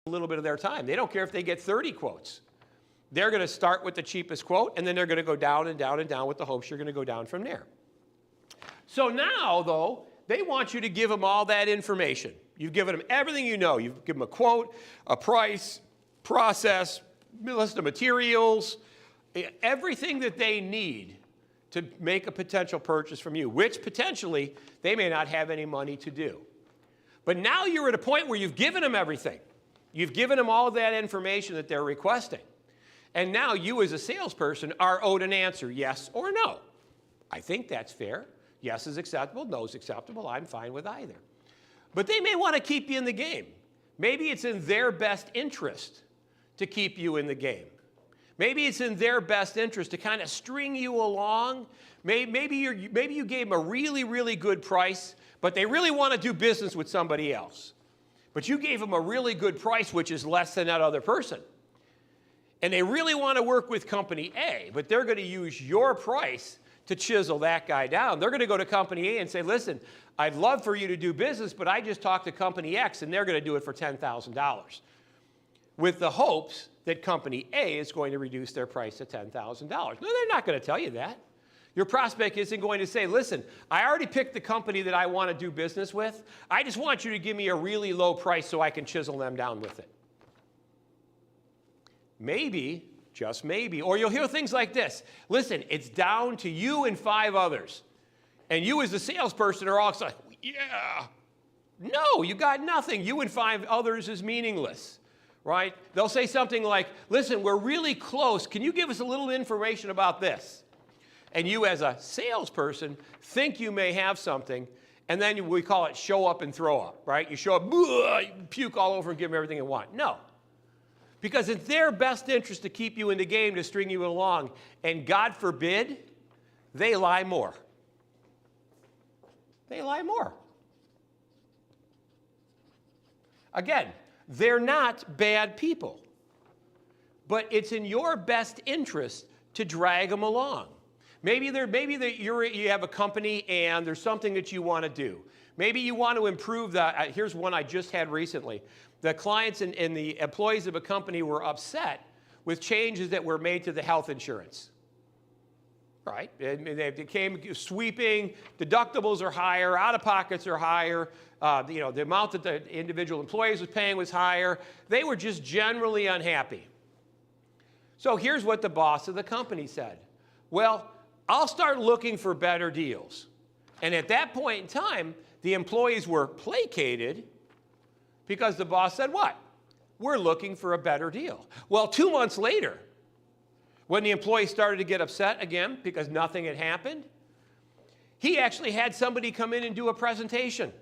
a little bit of their time. They don't care if they get 30 quotes. They're going to start with the cheapest quote, and then they're going to go down and down and down with the hopes you're going to go down from there. So now, though, they want you to give them all that information. You've given them everything you know. You've given them a quote, a price, process, list of materials, everything that they need to make a potential purchase from you, which potentially they may not have any money to do. But now you're at a point where you've given them everything. You've given them all of that information that they're requesting. And now you as a salesperson are owed an answer, yes or no. I think that's fair. Yes is acceptable, no is acceptable. I'm fine with either. But they may want to keep you in the game. Maybe it's in their best interest to keep you in the game. Maybe it's in their best interest to kind of string you along. Maybe you gave them a really, really good price, but they really want to do business with somebody else. But you gave them a really good price, which is less than that other person. And they really want to work with company A, but they're going to use your price to chisel that guy down. They're going to go to company A and say, listen, I'd love for you to do business, but I just talked to company X, and they're going to do it for $10,000. With the hopes that company A is going to reduce their price to $10,000. No, they're not going to tell you that. Your prospect isn't going to say, listen, I already picked the company that I want to do business with. I just want you to give me a really low price so I can chisel them down with it. Maybe, just maybe, or you'll hear things like this. Listen, it's down to you and 5 others. And you as the salesperson are all like, yeah. No, you got nothing. You and 5 others is meaningless, right? They'll say something like, listen, we're really close. Can you give us a little information about this? And you as a salesperson think you may have something, and then we call it show up and throw up, right? You show up, you puke all over and give them everything you want. No. Because it's their best interest to keep you in the game, to string you along. And God forbid, they lie more. They lie more. Again, they're not bad people. But it's in your best interest to drag them along. Maybe you have a company and there's something that you want to do. Maybe you want to improve that. Here's one I just had recently. The clients and the employees of a company were upset with changes that were made to the health insurance. Right? They became sweeping. Deductibles are higher. Out-of-pockets are higher. The amount that the individual employees was paying was higher. They were just generally unhappy. So here's what the boss of the company said. Well, I'll start looking for better deals. And at that point in time, the employees were placated because the boss said, what? We're looking for a better deal. Well, 2 months later, when the employee started to get upset again because nothing had happened, he actually had somebody come in and do a presentation.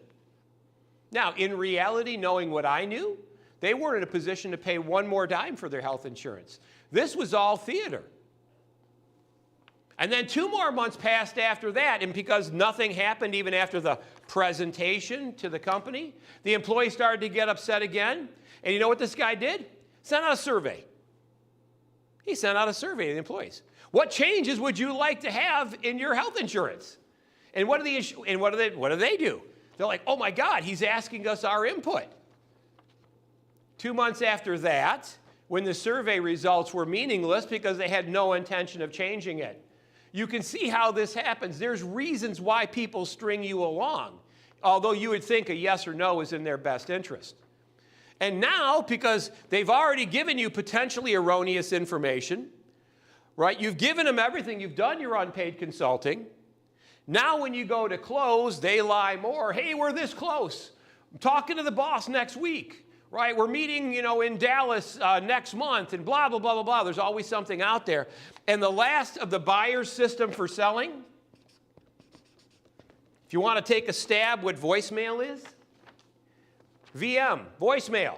Now, in reality, knowing what I knew, they weren't in a position to pay one more dime for their health insurance. This was all theater. And then 2 more months passed after that, and because nothing happened even after the presentation to the company, the employee started to get upset again. And you know what this guy did? Sent out a survey. He sent out a survey to the employees. What changes would you like to have in your health insurance? And what do they do? They're like, oh my God, he's asking us our input. 2 months after that, when the survey results were meaningless because they had no intention of changing it, you can see how this happens. There's reasons why people string you along, although you would think a yes or no is in their best interest. And now, because they've already given you potentially erroneous information, right? You've given them everything. You've done your unpaid consulting. Now when you go to close, they lie more. Hey, we're this close. I'm talking to the boss next week. Right, we're meeting, in Dallas next month, and blah, blah, blah, blah, blah. There's always something out there. And the last of the buyer's system for selling, if you want to take a stab what voicemail is, VM, voicemail.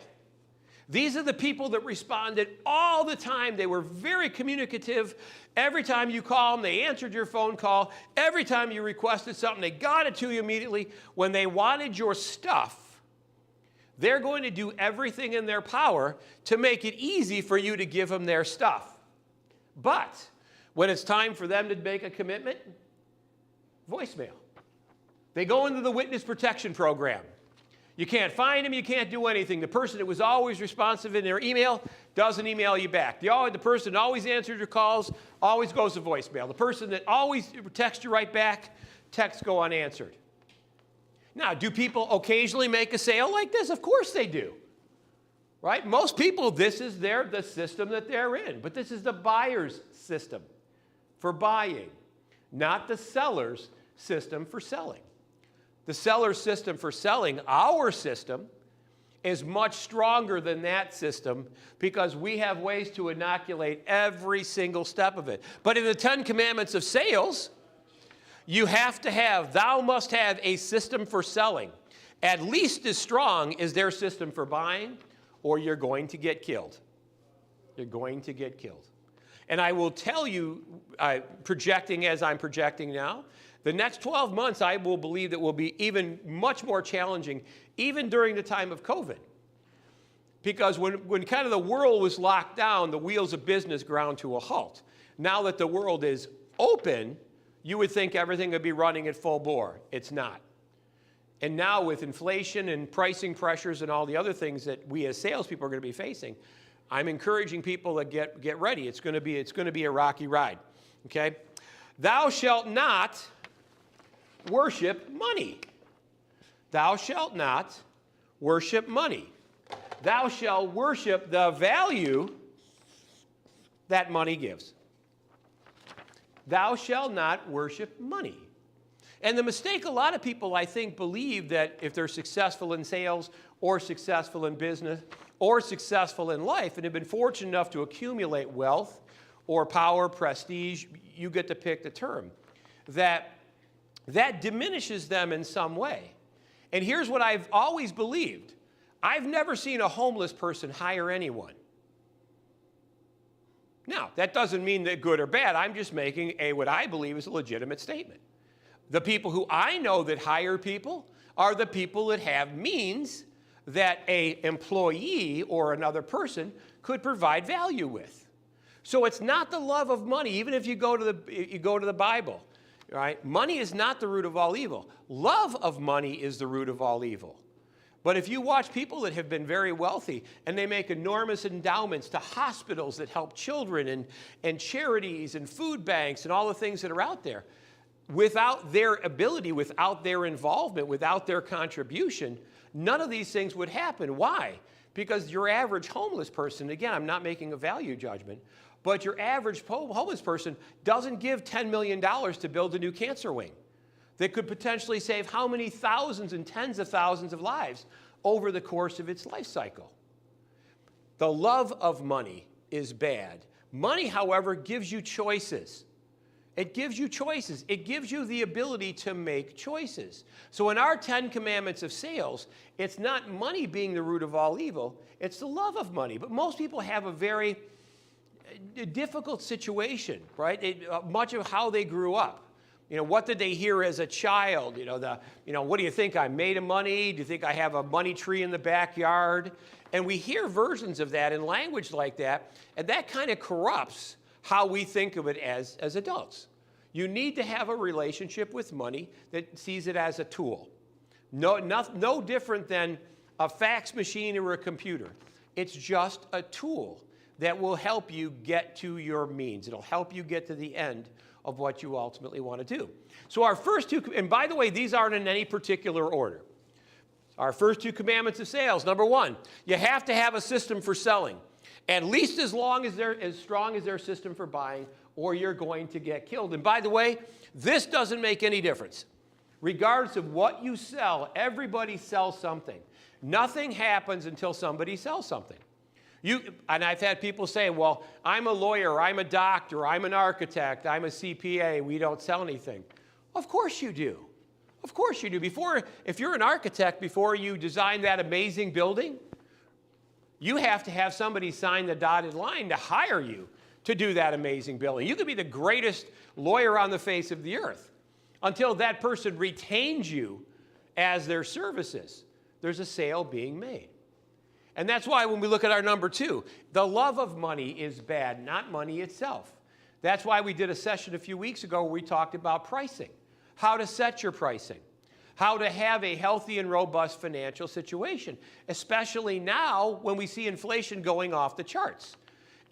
These are the people that responded all the time. They were very communicative. Every time you call them, they answered your phone call. Every time you requested something, they got it to you immediately. When they wanted your stuff, they're going to do everything in their power to make it easy for you to give them their stuff. But when it's time for them to make a commitment, voicemail. They go into the witness protection program. You can't find them, you can't do anything. The person that was always responsive in their email doesn't email you back. The person that always answers your calls always goes to voicemail. The person that always texts you right back, texts go unanswered. Now, do people occasionally make a sale like this? Of course they do. Right? Most people, this is the system that they're in. But this is the buyer's system for buying, not the seller's system for selling. The seller's system for selling, our system, is much stronger than that system because we have ways to inoculate every single step of it. But in the 10 Commandments of sales, thou must have a system for selling, at least as strong as their system for buying, or you're going to get killed. You're going to get killed. And I will tell you, projecting as I'm projecting now, the next 12 months, I will believe that will be even much more challenging, even during the time of COVID. Because when kind of the world was locked down, the wheels of business ground to a halt. Now that the world is open, you would think everything would be running at full bore. It's not. And now with inflation and pricing pressures and all the other things that we as salespeople are going to be facing, I'm encouraging people to get ready. It's going to be a rocky ride. Okay? Thou shalt not worship money. Thou shalt not worship money. Thou shalt worship the value that money gives. Thou shalt not worship money. And the mistake a lot of people, I think, believe that if they're successful in sales or successful in business or successful in life and have been fortunate enough to accumulate wealth or power, prestige, you get to pick the term, that diminishes them in some way. And here's what I've always believed. I've never seen a homeless person hire anyone. Now, that doesn't mean that good or bad. I'm just making what I believe is a legitimate statement. The people who I know that hire people are the people that have means that an employee or another person could provide value with. So it's not the love of money, even if you go to the Bible. Right? Money is not the root of all evil. Love of money is the root of all evil. But if you watch people that have been very wealthy and they make enormous endowments to hospitals that help children and charities and food banks and all the things that are out there, without their ability, without their involvement, without their contribution, none of these things would happen. Why? Because your average homeless person, again, I'm not making a value judgment, but your average homeless person doesn't give $10 million to build a new cancer wing that could potentially save how many thousands and tens of thousands of lives over the course of its life cycle. The love of money is bad. Money, however, gives you choices. It gives you choices. It gives you the ability to make choices. So in our 10 Commandments of sales, it's not money being the root of all evil, it's the love of money. But most people have a very difficult situation, right? Much of how they grew up. What did they hear as a child? What do you think? I'm made of money? Do you think I have a money tree in the backyard? And we hear versions of that in language like that, and that kind of corrupts how we think of it as adults. You need to have a relationship with money that sees it as a tool. No different than a fax machine or a computer. It's just a tool that will help you get to your means. It'll help you get to the end of what you ultimately want to do. So our first two, and by the way, these aren't in any particular order. Our first 2 commandments of sales. Number 1, you have to have a system for selling, at least as strong as their system for buying, or you're going to get killed. And by the way, this doesn't make any difference. Regardless of what you sell, everybody sells something. Nothing happens until somebody sells something. And I've had people say, well, I'm a lawyer, I'm a doctor, I'm an architect, I'm a CPA, we don't sell anything. Of course you do. Of course you do. If you're an architect, before you design that amazing building, you have to have somebody sign the dotted line to hire you to do that amazing building. You could be the greatest lawyer on the face of the earth. Until that person retains you as their services, there's a sale being made. And that's why when we look at our number 2, the love of money is bad, not money itself. That's why we did a session a few weeks ago where we talked about pricing, how to set your pricing. how to have a healthy and robust financial situation, especially now when we see inflation going off the charts.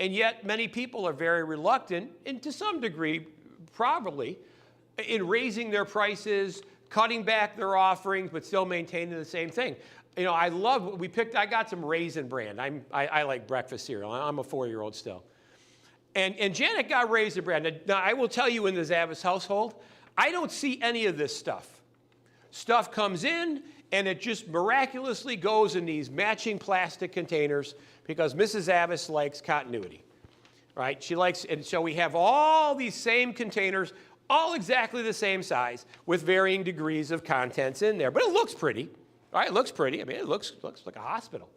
And yet many people are very reluctant, and to some degree, probably, in raising their prices, cutting back their offerings, but still maintaining the same thing. You know, I love what we picked. I got some Raisin Bran. I like breakfast cereal. I'm a 4-year-old still. And Janet got Raisin Bran. Now, I will tell you, in the Zavis household, I don't see any of this stuff. Stuff comes in, and it just miraculously goes in these matching plastic containers because Mrs. Zavis likes continuity, right? She likes, and so we have all these same containers, all exactly the same size, with varying degrees of contents in there. But it looks pretty, right? It looks pretty. I mean, it looks like a hospital.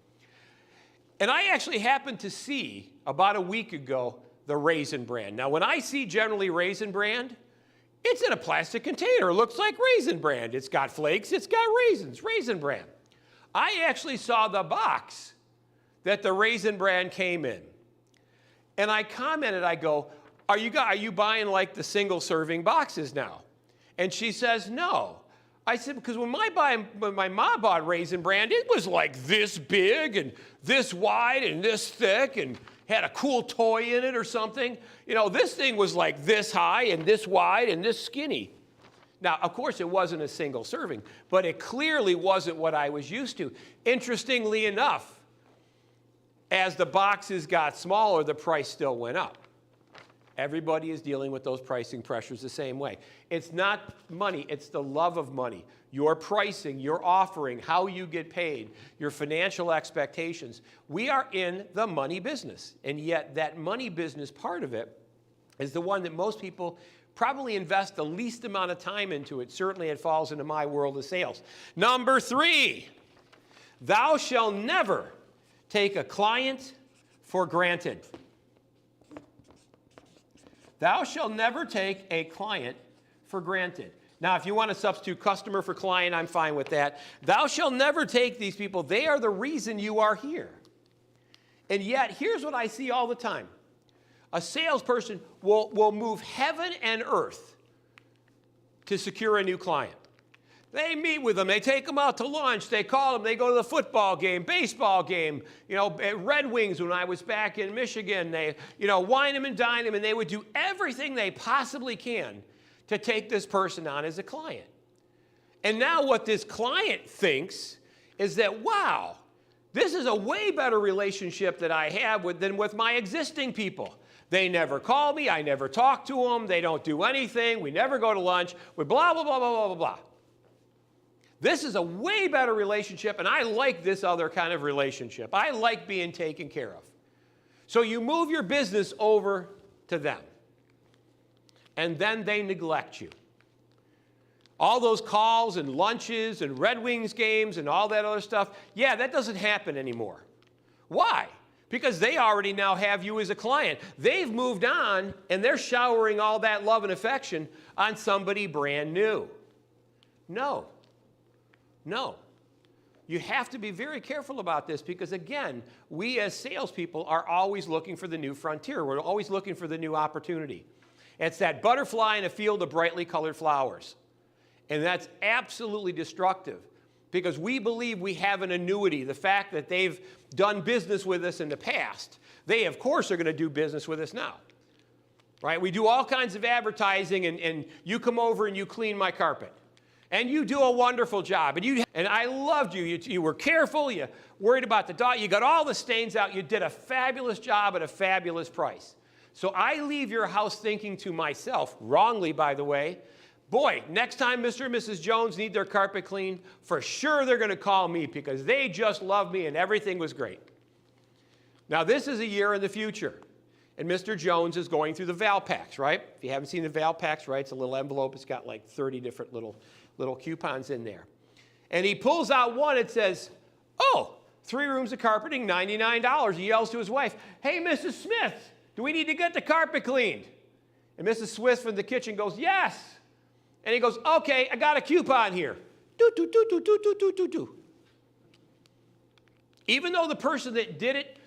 And I actually happened to see, about a week ago, the Raisin Bran. Now, when I see generally Raisin Bran, it's in a plastic container. It looks like Raisin Bran. It's got flakes. It's got raisins. Raisin Bran. I actually saw the box that the Raisin Bran came in. And I commented, I go, are you buying like the single serving boxes now? And she says, no. I said, because when my mom bought Raisin Bran, it was like this big and this wide and this thick and had a cool toy in it or something. You know, this thing was like this high and this wide and this skinny. Now, of course, it wasn't a single serving, but it clearly wasn't what I was used to. Interestingly enough, as the boxes got smaller, the price still went up. Everybody is dealing with those pricing pressures the same way. It's not money, it's the love of money. Your pricing, your offering, how you get paid, your financial expectations. We are in the money business, and yet that money business part of it is the one that most people probably invest the least amount of time into it. Certainly it falls into my world of sales. Number 3, thou shalt never take a client for granted. Thou shalt never take a client for granted. Now, if you want to substitute customer for client, I'm fine with that. Thou shalt never take these people. They are the reason you are here. And yet, here's what I see all the time. A salesperson will move heaven and earth to secure a new client. They meet with them. They take them out to lunch. They call them. They go to the football game, baseball game. You know, at Red Wings when I was back in Michigan, they, wine them and dine them, and they would do everything they possibly can to take this person on as a client. And now what this client thinks is that, wow, this is a way better relationship that I have than with my existing people. They never call me. I never talk to them. They don't do anything. We never go to lunch. We blah, blah, blah, blah, blah, blah, blah. This is a way better relationship, and I like this other kind of relationship. I like being taken care of. So you move your business over to them, and then they neglect you. All those calls and lunches and Red Wings games and all that other stuff, yeah, that doesn't happen anymore. Why? Because they already now have you as a client. They've moved on, and they're showering all that love and affection on somebody brand new. No. You have to be very careful about this because, again, we as salespeople are always looking for the new frontier. We're always looking for the new opportunity. It's that butterfly in a field of brightly colored flowers. And that's absolutely destructive because we believe we have an annuity. The fact that they've done business with us in the past, they, of course, are going to do business with us now. Right? We do all kinds of advertising, and you come over and you clean my carpet. And you do a wonderful job. And I loved you. You were careful. You worried about the dog. You got all the stains out. You did a fabulous job at a fabulous price. So I leave your house thinking to myself, wrongly, by the way, boy, next time Mr. and Mrs. Jones need their carpet cleaned, for sure they're going to call me because they just love me and everything was great. Now, this is a year in the future. And Mr. Jones is going through the Val Packs, right? If you haven't seen the Val Packs, right, it's a little envelope. It's got like 30 different little coupons in there. And he pulls out one. It says, oh, 3 rooms of carpeting, $99. He yells to his wife, hey, Mrs. Smith, do we need to get the carpet cleaned? And Mrs. Smith from the kitchen goes, yes. And he goes, okay, I got a coupon here. Do. Even though the person that did it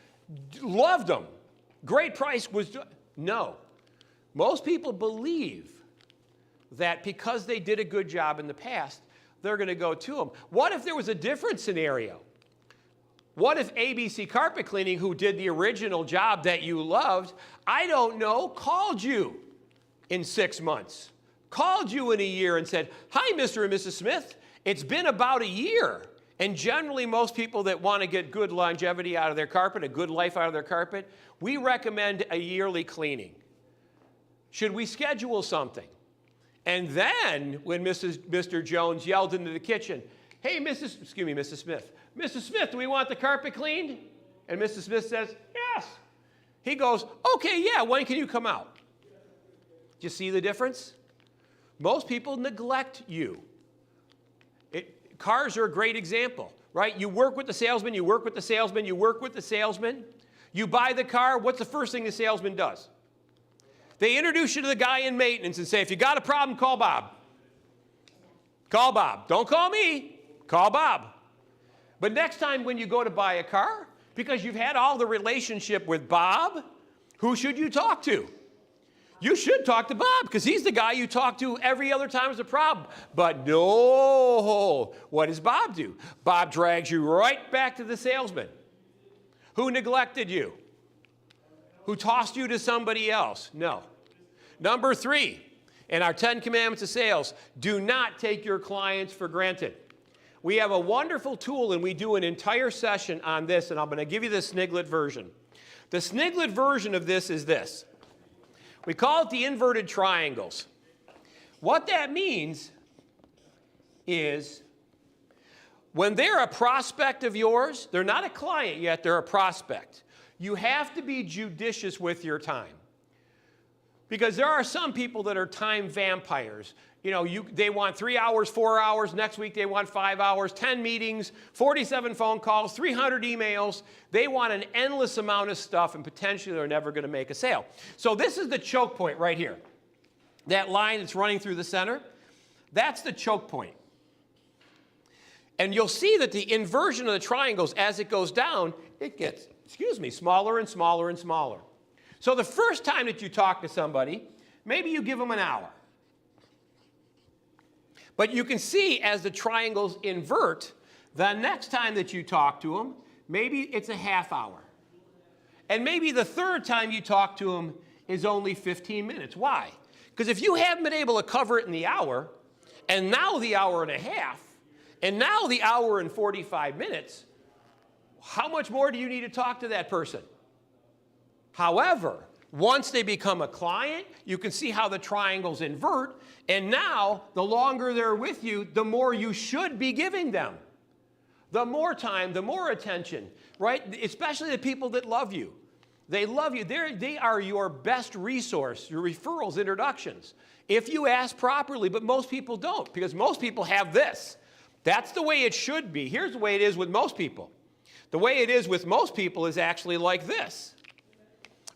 loved them, great price was, no. Most people believe that because they did a good job in the past, they're going to go to them. What if there was a different scenario? What if ABC Carpet Cleaning, who did the original job that you loved, I don't know, called you in 6 months, called you in a year and said, hi, Mr. and Mrs. Smith, it's been about a year. And generally, most people that want to get good longevity out of their carpet, a good life out of their carpet, we recommend a yearly cleaning. Should we schedule something? And then, when Mr. Jones yelled into the kitchen, hey, Mrs. Smith, Mrs. Smith, do we want the carpet cleaned? And Mrs. Smith says, yes. He goes, okay, yeah, when can you come out? Do you see the difference? Most people neglect you. Cars are a great example, right? You work with the salesman, you work with the salesman, you work with the salesman. You buy the car, what's the first thing the salesman does? They introduce you to the guy in maintenance and say, if you got a problem, call Bob. Call Bob. Don't call me. Call Bob. But next time when you go to buy a car, because you've had all the relationship with Bob, who should you talk to? You should talk to Bob, because he's the guy you talk to every other time there's a problem. But no, what does Bob do? Bob drags you right back to the salesman. Who neglected you? Who tossed you to somebody else? No. Number 3, in our 10 Commandments of Sales, do not take your clients for granted. We have a wonderful tool, and we do an entire session on this, and I'm going to give you the Sniglet version. The Sniglet version of this is this. We call it the inverted triangles. What that means is when they're a prospect of yours, they're not a client yet, they're a prospect. You have to be judicious with your time. Because there are some people that are time vampires. You know, they want 3 hours, 4 hours. Next week they want 5 hours, 10 meetings, 47 phone calls, 300 emails. They want an endless amount of stuff, and potentially they're never going to make a sale. So this is the choke point right here. That line that's running through the center, that's the choke point. And you'll see that the inversion of the triangles, as it goes down, it gets, smaller and smaller and smaller. So the first time that you talk to somebody, maybe you give them an hour. But you can see as the triangles invert, the next time that you talk to them, maybe it's a half hour. And maybe the third time you talk to them is only 15 minutes. Why? Because if you haven't been able to cover it in the hour, and now the hour and a half, and now the hour and 45 minutes, how much more do you need to talk to that person? However, once they become a client, you can see how the triangles invert, and now the longer they're with you, the more you should be giving them. The more time, the more attention, right? Especially the people that love you. They love you. They are your best resource, your referrals, introductions, if you ask properly, but most people don't, because most people have this. That's the way it should be. Here's the way it is with most people. The way it is with most people is actually like this.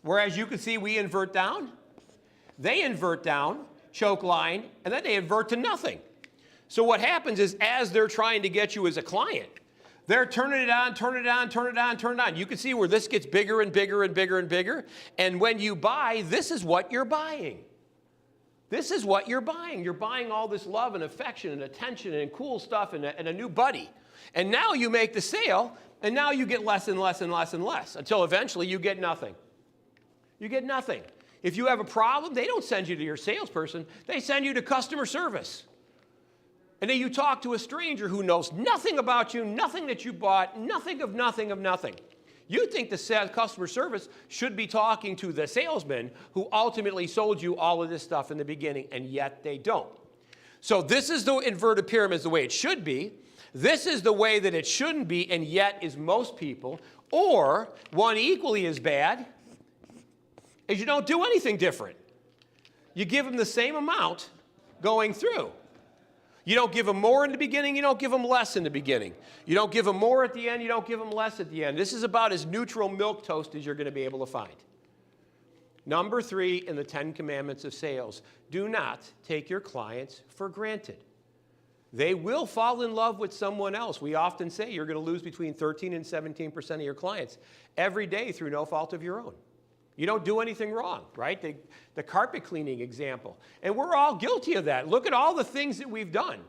Whereas you can see we invert down, they invert down, choke line, and then they invert to nothing. So what happens is as they're trying to get you as a client, they're turning it on, turn it on, turn it on, turn it on. You can see where this gets bigger and bigger and bigger and bigger. And when you buy, this is what you're buying. This is what you're buying. You're buying all this love and affection and attention and cool stuff and a new buddy. And now you make the sale, and now you get less and less and less and less until eventually you get nothing. You get nothing. If you have a problem, they don't send you to your salesperson. They send you to customer service. And then you talk to a stranger who knows nothing about you, nothing that you bought, nothing of nothing of nothing. You think the customer service should be talking to the salesman who ultimately sold you all of this stuff in the beginning, and yet they don't. So this is the inverted pyramid, is the way it should be. This is the way that it shouldn't be, and yet is most people. Or one equally as bad is you don't do anything different. You give them the same amount going through. You don't give them more in the beginning, you don't give them less in the beginning. You don't give them more at the end, you don't give them less at the end. This is about as neutral milquetoast as you're going to be able to find. Number 3 in the 10 Commandments of Sales, do not take your clients for granted. They will fall in love with someone else. We often say you're going to lose between 13 and 17% of your clients every day through no fault of your own. You don't do anything wrong, right? The carpet cleaning example. And we're all guilty of that. Look at all the things that we've done.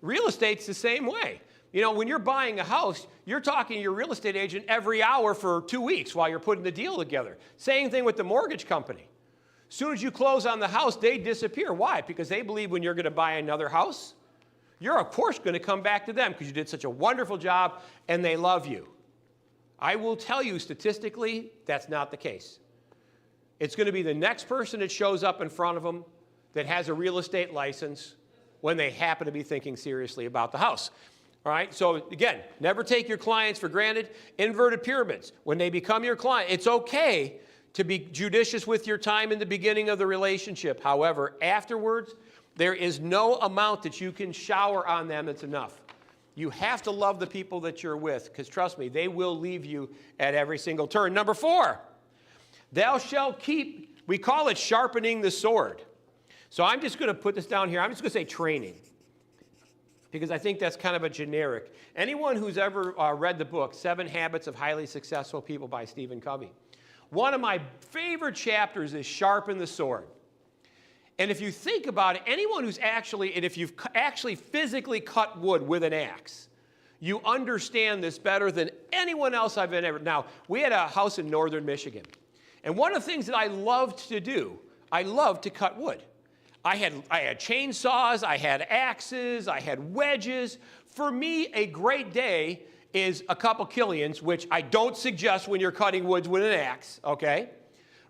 Real estate's the same way. You know, when you're buying a house, you're talking to your real estate agent every hour for 2 weeks while you're putting the deal together. Same thing with the mortgage company. As soon as you close on the house, they disappear. Why? Because they believe when you're going to buy another house, you're of course going to come back to them because you did such a wonderful job and they love you. I will tell you statistically, that's not the case. It's going to be the next person that shows up in front of them that has a real estate license when they happen to be thinking seriously about the house. All right, so again, never take your clients for granted. Inverted pyramids, when they become your client, it's okay to be judicious with your time in the beginning of the relationship. However, afterwards, there is no amount that you can shower on them that's enough. You have to love the people that you're with, because trust me, they will leave you at every single turn. Number 4, thou shalt keep, we call it sharpening the sword. So I'm just going to put this down here. I'm just going to say training, because I think that's kind of a generic. Anyone who's ever read the book, 7 Habits of Highly Successful People by Stephen Covey, one of my favorite chapters is Sharpen the Sword. And if you think about it, anyone who's actually, and if you've actually physically cut wood with an axe, you understand this better than anyone else I've ever. Now, we had a house in northern Michigan. And one of the things that I loved to do, I loved to cut wood. I had chainsaws, I had axes, I had wedges. For me, a great day is a couple killians, which I don't suggest when you're cutting woods with an axe, okay?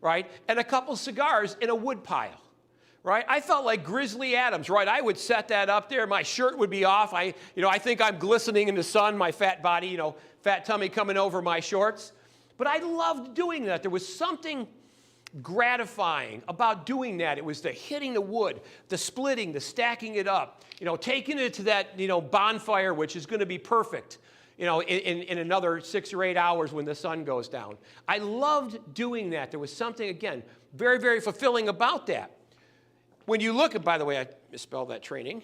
Right? And a couple cigars in a wood pile, right? I felt like Grizzly Adams, right? I would set that up there. My shirt would be off. I think I'm glistening in the sun, my fat body, fat tummy coming over my shorts. But I loved doing that. There was something gratifying about doing that. It was the hitting the wood, the splitting, the stacking it up, taking it to that, bonfire, which is going to be perfect, in another 6 or 8 hours when the sun goes down. I loved doing that. There was something, again, very, very fulfilling about that. When you look at, by the way, I misspelled that training,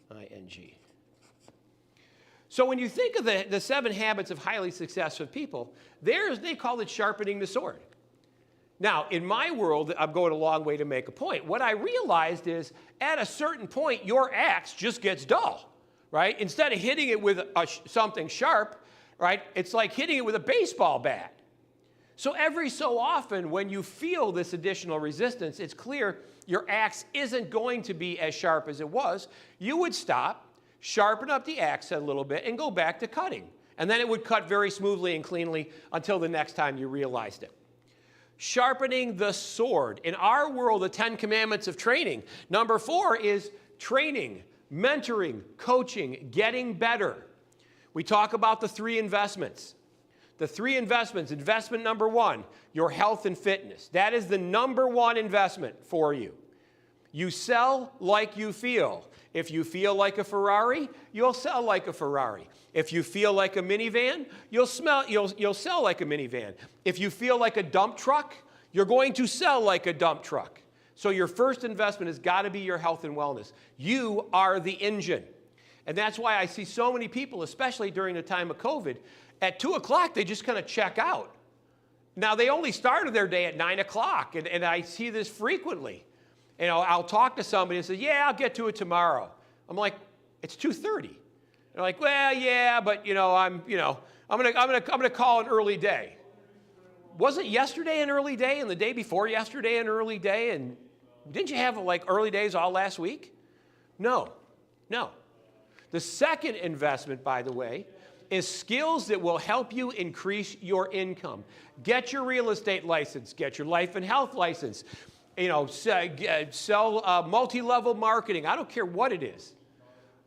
I-N-G. So when you think of the 7 habits of highly successful people, they call it sharpening the sword. Now, in my world, I'm going a long way to make a point. What I realized is, at a certain point, your axe just gets dull, right? Instead of hitting it with something sharp, right, it's like hitting it with a baseball bat. So every so often, when you feel this additional resistance, it's clear your axe isn't going to be as sharp as it was. You would stop, sharpen up the axe a little bit, and go back to cutting. And then it would cut very smoothly and cleanly until the next time you realized it. Sharpening the sword. In our world, the 10 commandments of training. Number 4 is training, mentoring, coaching, getting better. We talk about the 3 investments. The 3 investments. Investment number 1, your health and fitness. That is the number 1 investment for you. You sell like you feel. If you feel like a Ferrari, you'll sell like a Ferrari. If you feel like a minivan, you'll sell like a minivan. If you feel like a dump truck, you're going to sell like a dump truck. So your first investment has got to be your health and wellness. You are the engine. And that's why I see so many people, especially during the time of COVID, at 2 o'clock, they just kind of check out. Now, they only started their day at 9 o'clock, and I see this frequently. I'll talk to somebody and say, yeah, I'll get to it tomorrow. I'm like, it's 2:30. They're like, well, yeah, but I'm gonna call an early day. Wasn't yesterday an early day, and the day before yesterday an early day, and didn't you have early days all last week? No. The second investment, by the way, is skills that will help you increase your income. Get your real estate license. Get your life and health license. Sell multi-level marketing. I don't care what it is.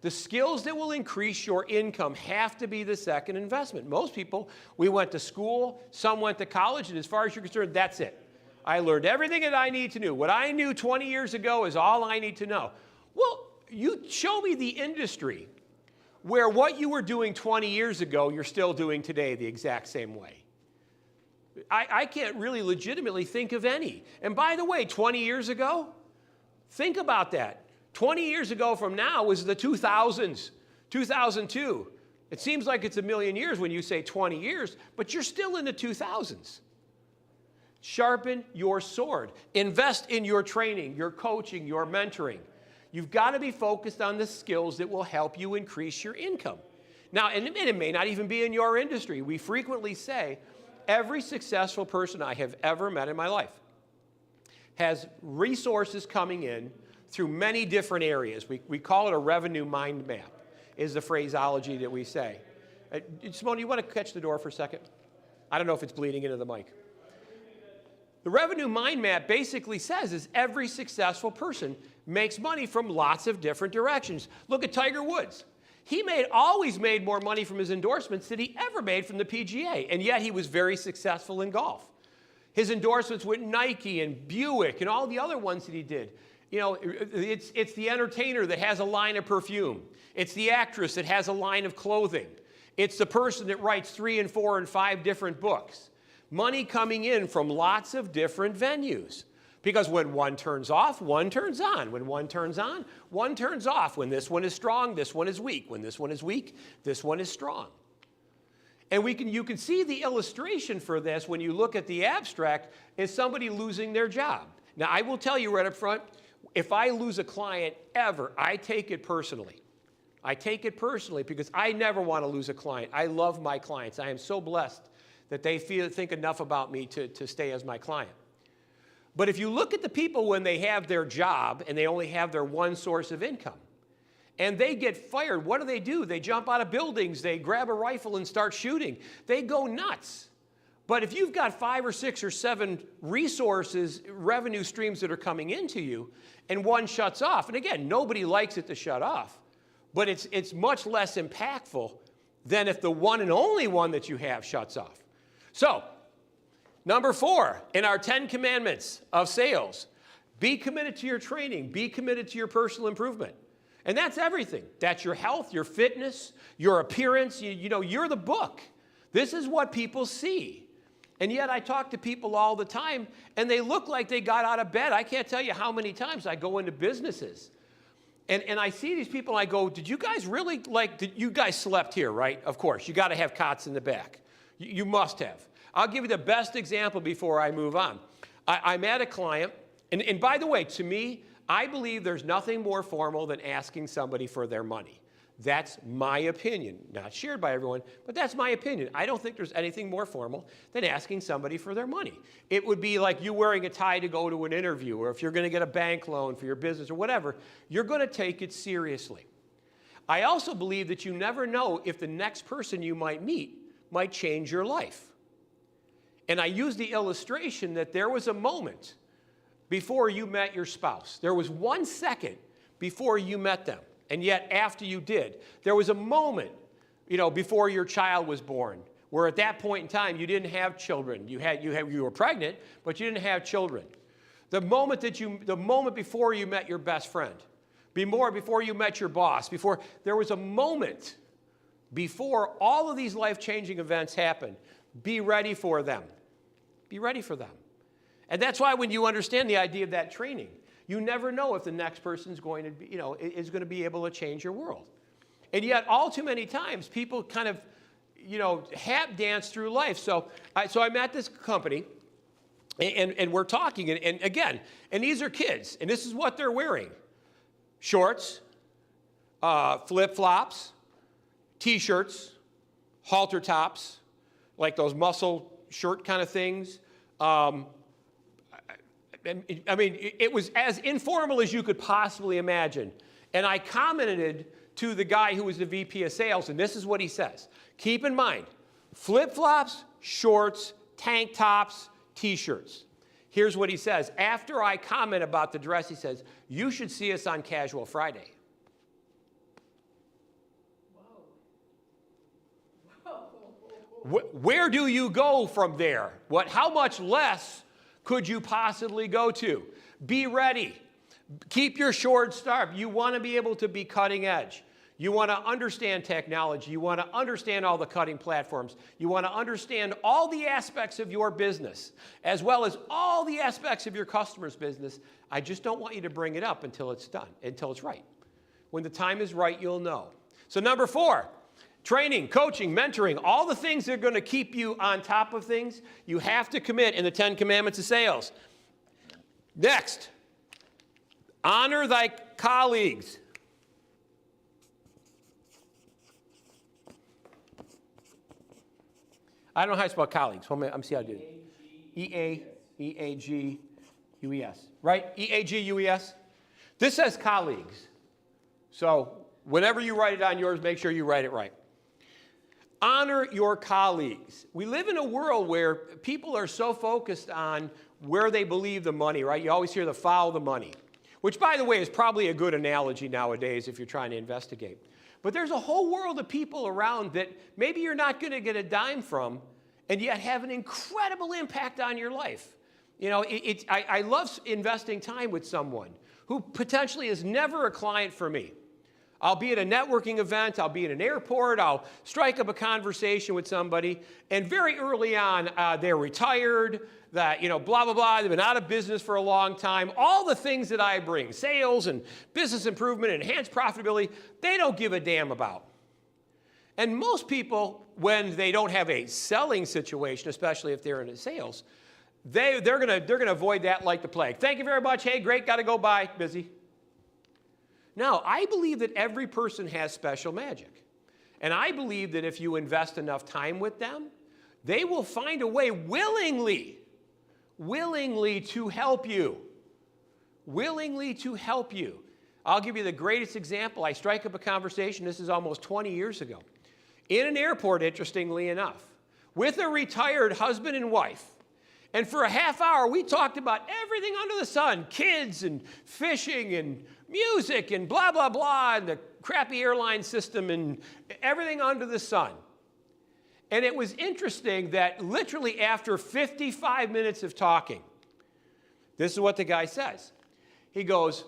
The skills that will increase your income have to be the second investment. Most people, we went to school, some went to college, and as far as you're concerned, that's it. I learned everything that I need to know. What I knew 20 years ago is all I need to know. Well, you show me the industry where what you were doing 20 years ago, you're still doing today the exact same way. I can't really legitimately think of any. And by the way, 20 years ago, think about that. 20 years ago from now was the 2000s, 2002. It seems like it's a million years when you say 20 years, but you're still in the 2000s. Sharpen your sword. Invest in your training, your coaching, your mentoring. You've got to be focused on the skills that will help you increase your income. Now, and it may not even be in your industry. We frequently say, every successful person I have ever met in my life has resources coming in through many different areas. We call it a revenue mind map, is the phraseology that we say. Simone, you want to catch the door for a second? I don't know if it's bleeding into the mic. The revenue mind map basically says is every successful person makes money from lots of different directions. Look at Tiger Woods. He always made more money from his endorsements than he ever made from the PGA, and yet he was very successful in golf. His endorsements with Nike and Buick and all the other ones that he did. You know, it's the entertainer that has a line of perfume. It's the actress that has a line of clothing. It's the person that writes 3 and 4 and 5 different books. Money coming in from lots of different venues. Because when one turns off, one turns on. When one turns on, one turns off. When this one is strong, this one is weak. When this one is weak, this one is strong. And you can see the illustration for this when you look at the abstract is somebody losing their job. Now, I will tell you right up front, if I lose a client ever, I take it personally. I take it personally because I never want to lose a client. I love my clients. I am so blessed that they think enough about me to stay as my client. But if you look at the people when they have their job and they only have their one source of income, and they get fired, what do? They jump out of buildings, they grab a rifle and start shooting. They go nuts. But if you've got 5 or 6 or 7 resources, revenue streams that are coming into you, and one shuts off, and again, nobody likes it to shut off, but it's much less impactful than if the one and only one that you have shuts off. So, number 4 in our 10 commandments of sales, be committed to your training, be committed to your personal improvement. And that's everything. That's your health, your fitness, your appearance. You know, you're the book. This is what people see. And yet I talk to people all the time, and they look like they got out of bed. I can't tell you how many times I go into businesses. And I see these people, and I go, did you guys really, you guys slept here, right? Of course, you got to have cots in the back. You must have. I'll give you the best example before I move on. I'm at a client, and by the way, to me, I believe there's nothing more formal than asking somebody for their money. That's my opinion, not shared by everyone, but that's my opinion. I don't think there's anything more formal than asking somebody for their money. It would be like you wearing a tie to go to an interview, or if you're going to get a bank loan for your business or whatever, you're going to take it seriously. I also believe that you never know if the next person you might meet might change your life. And I use the illustration that there was a moment before you met your spouse. There was 1 second before you met them. And yet after you did, there was a moment, before your child was born, where at that point in time you didn't have children. You were pregnant, but you didn't have children. The moment before you met your best friend, before you met your boss, there was a moment before all of these life-changing events happened. Be ready for them. Be ready for them. And that's why when you understand the idea of that training, you never know if the next person's going to be, is going to be able to change your world. And yet, all too many times, people kind of, hap dance through life. So I'm at this company, and we're talking, and again, and these are kids, and this is what they're wearing: shorts, flip-flops, T-shirts, halter tops, like those muscle shirt kind of things. I mean, it was as informal as you could possibly imagine. And I commented to the guy who was the VP of sales, and this is what he says. Keep in mind, flip-flops, shorts, tank tops, T-shirts. Here's what he says. After I comment about the dress, he says, you should see us on Casual Friday. Where do you go from there? How much less could you possibly go to? Be ready. Keep your shorts sharp. You want to be able to be cutting edge. You want to understand technology. You want to understand all the cutting platforms. You want to understand all the aspects of your business, as well as all the aspects of your customer's business. I just don't want you to bring it up until it's done, until it's right. When the time is right, you'll know. So number 4, training, coaching, mentoring, all the things that are going to keep you on top of things, you have to commit in the 10 commandments of sales. Next, Honor thy colleagues. I don't know how to spell colleagues. Let me see how to do it. E-A-G-U-E-S. Right? E-A-G-U-E-S. This says colleagues. So whenever you write it on yours, make sure you write it right. Honor your colleagues. We live in a world where people are so focused on where they believe the money, right? You always hear the follow the money, which, by the way, is probably a good analogy nowadays if you're trying to investigate. But there's a whole world of people around that maybe you're not going to get a dime from, and yet have an incredible impact on your life. You know, I love investing time with someone who potentially is never a client for me. I'll be at a networking event, I'll be at an airport, I'll strike up a conversation with somebody, and very early on, they're retired, that, you know, blah, blah, blah, they've been out of business for a long time. All the things that I bring, sales and business improvement, enhanced profitability, they don't give a damn about. And most people, when they don't have a selling situation, especially if they're in sales, they're gonna avoid that like the plague. Thank you very much, hey, great, gotta go, bye, busy. Now, I believe that every person has special magic. And I believe that if you invest enough time with them, they will find a way willingly to help you. Willingly to help you. I'll give you the greatest example. I strike up a conversation, this is almost 20 years ago, in an airport, interestingly enough, with a retired husband and wife. And for a half hour, we talked about everything under the sun, kids and fishing and music and blah, blah, blah, and the crappy airline system and everything under the sun. And it was interesting that literally after 55 minutes of talking, this is what the guy says. He goes,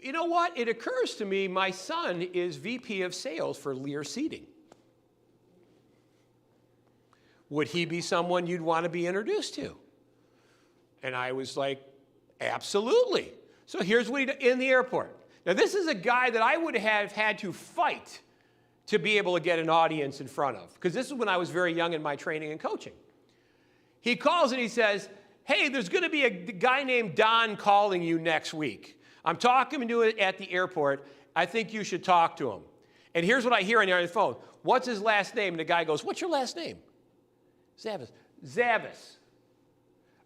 you know what? It occurs to me my son is VP of sales for Lear Seating. Would he be someone you'd want to be introduced to? And I was like, absolutely. So here's what he did in the airport. Now, this is a guy that I would have had to fight to be able to get an audience in front of, because this is when I was very young in my training and coaching. He calls and he says, hey, there's going to be a guy named Don calling you next week. I'm talking to him at the airport. I think you should talk to him. And here's what I hear on the phone. What's his last name? And the guy goes, what's your last name? Zavis. Zavis.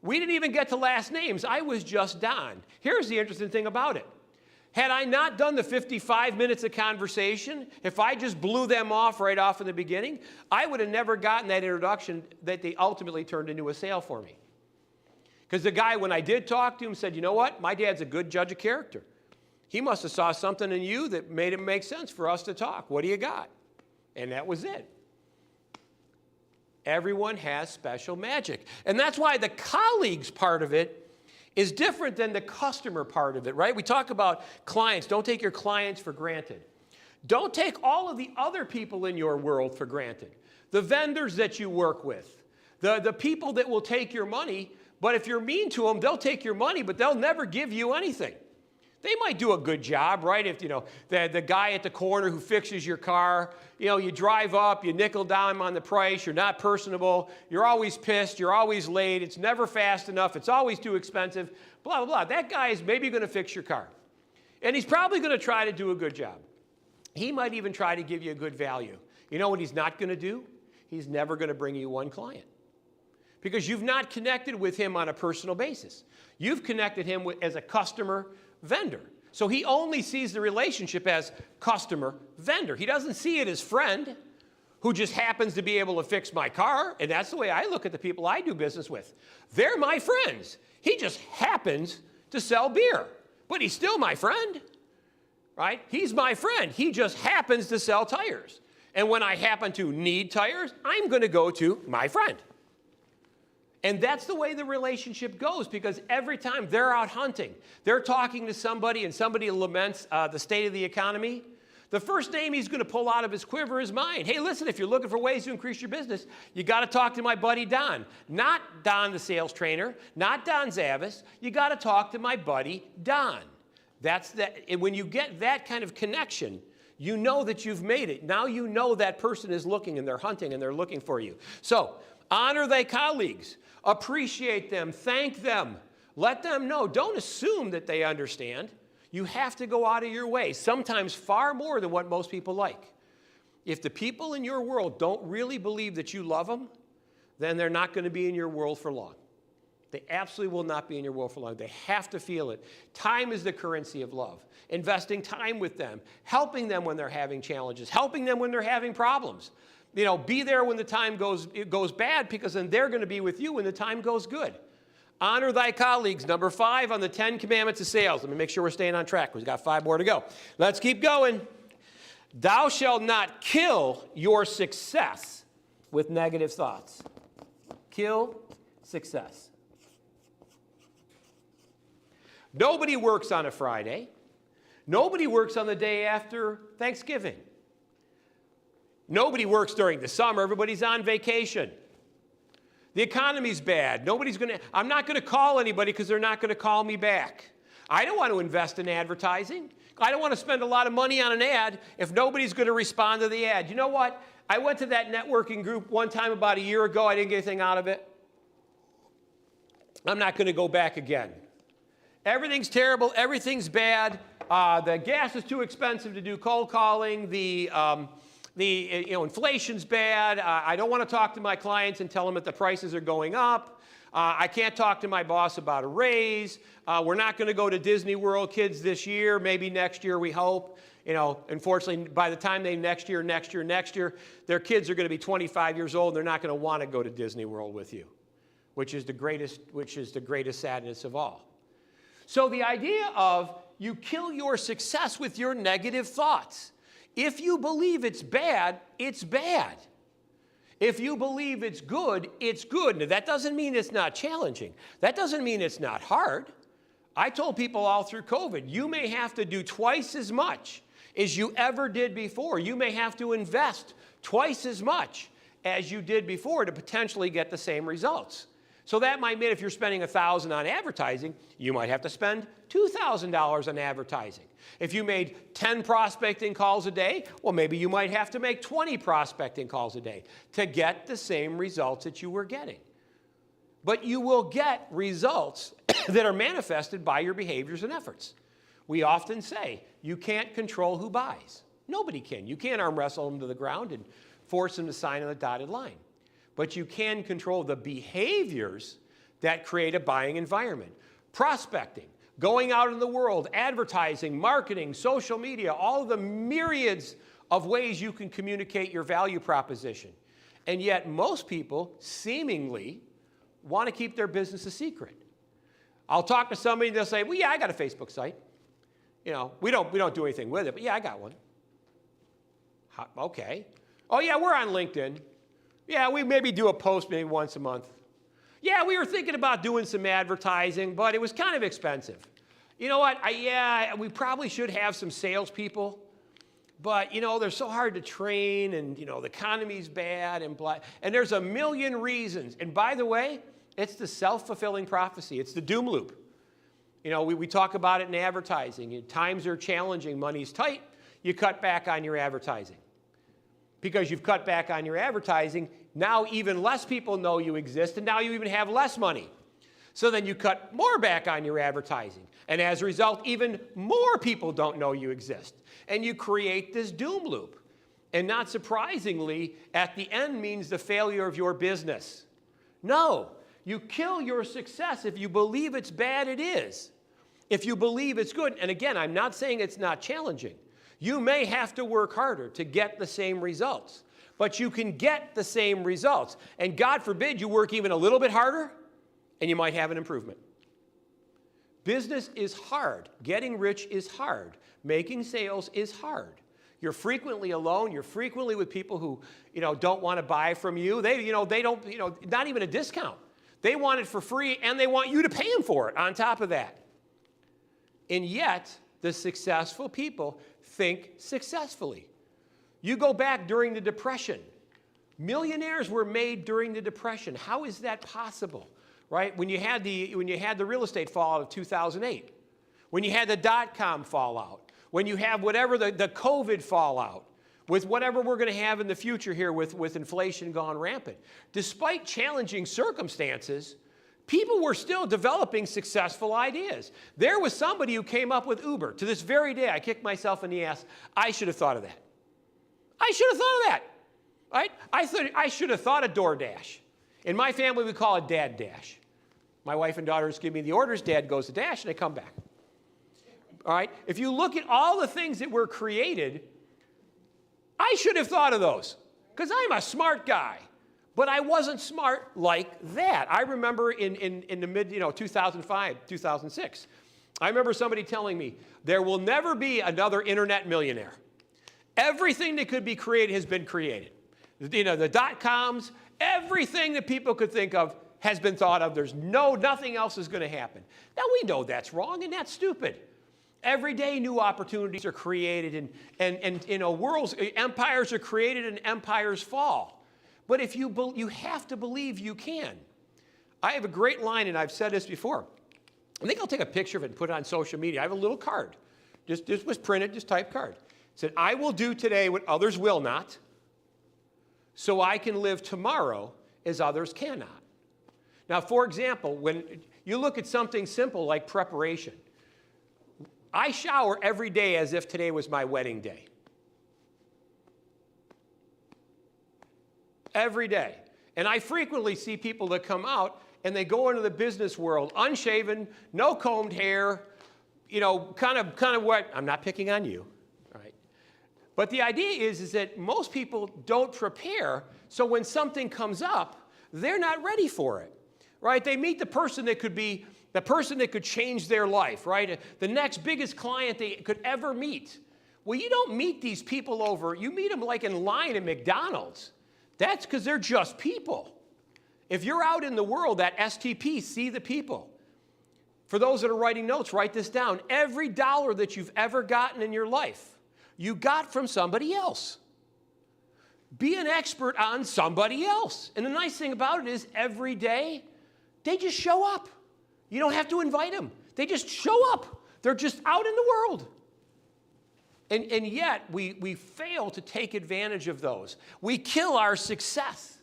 We didn't even get to last names. I was just Don. Here's the interesting thing about it. Had I not done the 55 minutes of conversation, if I just blew them off right off in the beginning, I would have never gotten that introduction that they ultimately turned into a sale for me. Because the guy, when I did talk to him, said, you know what? My dad's a good judge of character. He must have saw something in you that made it make sense for us to talk. What do you got? And that was it. Everyone has special magic. And that's why the colleagues part of it is different than the customer part of it, right? We talk about clients. Don't take your clients for granted. Don't take all of the other people in your world for granted. The vendors that you work with, the people that will take your money, but if you're mean to them, they'll take your money, but they'll never give you anything. They might do a good job, right? If, you know, the guy at the corner who fixes your car, you know, you drive up, you nickel dime on the price, you're not personable, you're always pissed, you're always late, it's never fast enough, it's always too expensive, blah, blah, blah. That guy is maybe going to fix your car. And he's probably going to try to do a good job. He might even try to give you a good value. You know what he's not going to do? He's never going to bring you one client. Because you've not connected with him on a personal basis. You've connected him with, as a customer vendor. So he only sees the relationship as customer vendor. He doesn't see it as friend who just happens to be able to fix my car. And that's the way I look at the people I do business with. They're my friends. He just happens to sell beer, but he's still my friend, right? He's my friend. He just happens to sell tires. And when I happen to need tires, I'm going to go to my friend. And that's the way the relationship goes, because every time they're out hunting, they're talking to somebody and somebody laments the state of the economy, the first name he's going to pull out of his quiver is mine. Hey, listen, if you're looking for ways to increase your business, you got to talk to my buddy Don. Not Don the sales trainer, not Don Zavis. You got to talk to my buddy Don. That's that. And when you get that kind of connection, you know that you've made it. Now you know that person is looking and they're hunting and they're looking for you. So honor thy colleagues. Appreciate them, thank them, Let them know. Don't assume that they understand. You have to go out of your way, sometimes far more than what most people like. If the people in your world don't really believe that you love them, then they're not going to be in your world for long. They absolutely will not be in your world for long. They have to feel it. Time is the currency of love. Investing time with them, helping them when they're having challenges, helping them when they're having problems. Be there when the time goes bad, because then they're going to be with you when the time goes good. Honor thy colleagues. Number 5 on the 10 commandments of sales. Let me make sure we're staying on track. We've got 5 more to go. Let's keep going. Thou shalt not kill your success with negative thoughts. Kill success. Nobody works on a Friday. Nobody works on the day after Thanksgiving. Nobody works during the summer. Everybody's on vacation. The economy's bad. I'm not going to call anybody because they're not going to call me back. I don't want to invest in advertising. I don't want to spend a lot of money on an ad if nobody's going to respond to the ad. You know what? I went to that networking group one time about a year ago. I didn't get anything out of it. I'm not going to go back again. Everything's terrible. Everything's bad. The gas is too expensive to do cold calling. The inflation's bad. I don't want to talk to my clients and tell them that the prices are going up. I can't talk to my boss about a raise. We're not going to go to Disney World, kids, this year. Maybe next year, we hope. Unfortunately, by the time next year, their kids are going to be 25 years old, and they're not going to want to go to Disney World with you, which is the greatest sadness of all. So the idea of you kill your success with your negative thoughts. If you believe it's bad, it's bad. If you believe it's good, it's good. Now, that doesn't mean it's not challenging. That doesn't mean it's not hard. I told people all through COVID, you may have to do twice as much as you ever did before. You may have to invest twice as much as you did before to potentially get the same results. So that might mean if you're spending $1,000 on advertising, you might have to spend $2,000 on advertising. If you made 10 prospecting calls a day, well, maybe you might have to make 20 prospecting calls a day to get the same results that you were getting. But you will get results that are manifested by your behaviors and efforts. We often say, you can't control who buys. Nobody can. You can't arm wrestle them to the ground and force them to sign on the dotted line. But you can control the behaviors that create a buying environment. Prospecting, going out in the world, advertising, marketing, social media, all of the myriads of ways you can communicate your value proposition. And yet most people seemingly want to keep their business a secret. I'll talk to somebody and they'll say, well, yeah, I got a Facebook site. We don't do anything with it, but yeah, I got one. Okay. Oh yeah, we're on LinkedIn. Yeah, we maybe do a post maybe once a month. Yeah, we were thinking about doing some advertising, but it was kind of expensive. You know what? We probably should have some salespeople, but they're so hard to train, and the economy's bad, and blah. And there's a million reasons. And by the way, it's the self-fulfilling prophecy. It's the doom loop. We talk about it in advertising. Times are challenging, money's tight. You cut back on your advertising. Because you've cut back on your advertising, now even less people know you exist, and now you even have less money. So then you cut more back on your advertising. And as a result, even more people don't know you exist. And you create this doom loop. And not surprisingly, at the end means the failure of your business. No, you kill your success. If you believe it's bad, it is. If you believe it's good, and again, I'm not saying it's not challenging. You may have to work harder to get the same results, but you can get the same results. And God forbid you work even a little bit harder, and you might have an improvement. Business is hard. Getting rich is hard. Making sales is hard. You're frequently alone. You're frequently with people who, don't want to buy from you. They don't, not even a discount. They want it for free, and they want you to pay them for it on top of that. And yet, the successful people think successfully. You go back during the Depression. Millionaires were made during the Depression. How is that possible? Right? When you had the real estate fallout of 2008, when you had the dot-com fallout, when you have whatever the COVID fallout, with whatever we're going to have in the future here with inflation gone rampant. Despite challenging circumstances, People were still developing successful ideas. There was somebody who came up with Uber. To this very day, I kick myself in the ass. I should have thought of that. I should have thought of that. Right? I should have thought of DoorDash. In my family, we call it Dad Dash. My wife and daughters give me the orders. Dad goes to Dash, and they come back. All right? If you look at all the things that were created, I should have thought of those because I'm a smart guy. But I wasn't smart like that. I remember in the mid, 2005, 2006, I remember somebody telling me, there will never be another internet millionaire. Everything that could be created has been created. The dot-coms, everything that people could think of has been thought of. There's nothing else is going to happen. Now, we know that's wrong and that's stupid. Every day new opportunities are created and empires are created and empires fall. But if you have to believe you can. I have a great line, and I've said this before. I think I'll take a picture of it and put it on social media. I have a little card. This was printed, just type card. It said, I will do today what others will not, so I can live tomorrow as others cannot. Now, for example, when you look at something simple like preparation, I shower every day as if today was my wedding day. Every day. And I frequently see people that come out and they go into the business world unshaven, no combed hair, kind of what, I'm not picking on you, right? But the idea is that most people don't prepare, so when something comes up, they're not ready for it, right? They meet the person that could change their life, right? The next biggest client they could ever meet. Well, you don't meet these people you meet them like in line at McDonald's. That's because they're just people. If you're out in the world, that STP, see the people. For those that are writing notes, write this down. Every dollar that you've ever gotten in your life, you got from somebody else. Be an expert on somebody else. And the nice thing about it is every day, they just show up. You don't have to invite them. They just show up. They're just out in the world. And yet, we fail to take advantage of those. We kill our success.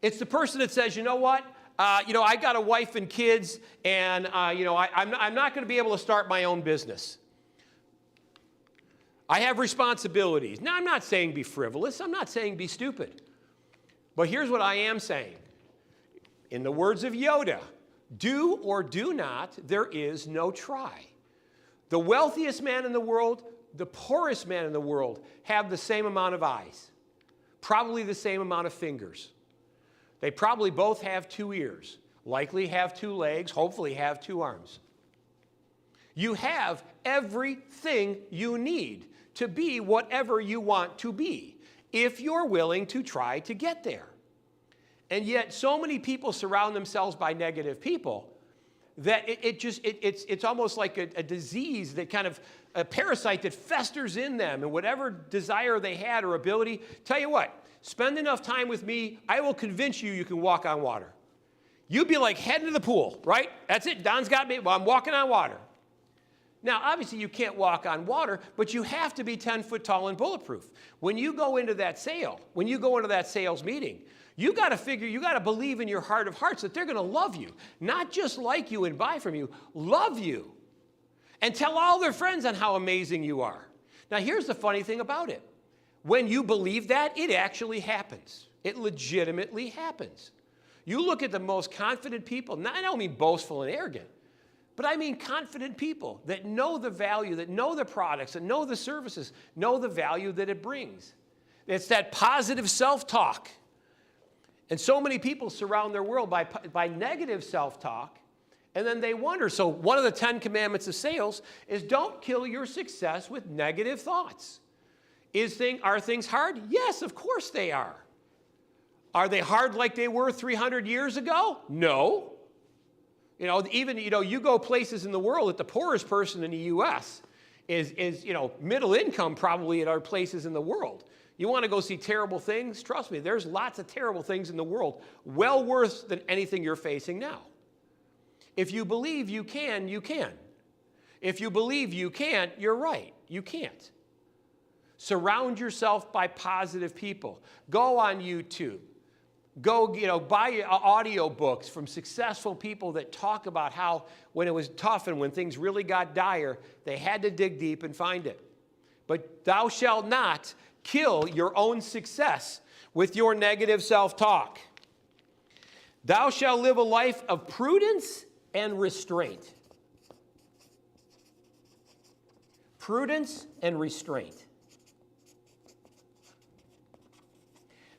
It's the person that says, you know what? I got a wife and kids, and, I'm not going to be able to start my own business. I have responsibilities. Now, I'm not saying be frivolous. I'm not saying be stupid. But here's what I am saying. In the words of Yoda, do or do not, there is no try. The wealthiest man in the world, the poorest man in the world have the same amount of eyes, probably the same amount of fingers. They probably both have 2 ears, likely have 2 legs, hopefully have 2 arms. You have everything you need to be whatever you want to be if you're willing to try to get there. And yet so many people surround themselves by negative people that it's almost like a disease that kind of a parasite that festers in them, and whatever desire they had or ability. Tell you what, spend enough time with me, I will convince you can walk on water. You'd be like heading to the pool, right? That's it, Don's got me, well, I'm walking on water. Now, obviously you can't walk on water, but you have to be 10 foot tall and bulletproof. When you go into that sales meeting, you got to believe in your heart of hearts that they're going to love you, not just like you and buy from you, love you, and tell all their friends on how amazing you are. Now, here's the funny thing about it. When you believe that, it actually happens. It legitimately happens. You look at the most confident people, I don't mean boastful and arrogant, but I mean confident people that know the value, that know the products, that know the services, know the value that it brings. It's that positive self-talk. And so many people surround their world by negative self-talk, and then they wonder. So one of the 10 commandments of sales is don't kill your success with negative thoughts. Are things hard? Yes, of course they are. Are they hard like they were 300 years ago? No. You go places in the world that the poorest person in the U.S. is middle income probably at our places in the world. You want to go see terrible things? Trust me, there's lots of terrible things in the world, well worse than anything you're facing now. If you believe you can, you can. If you believe you can't, you're right. You can't. Surround yourself by positive people. Go on YouTube. Go, buy audio books from successful people that talk about how when it was tough and when things really got dire, they had to dig deep and find it. But thou shalt not kill your own success with your negative self-talk. Thou shalt live a life of prudence and restraint. Prudence and restraint.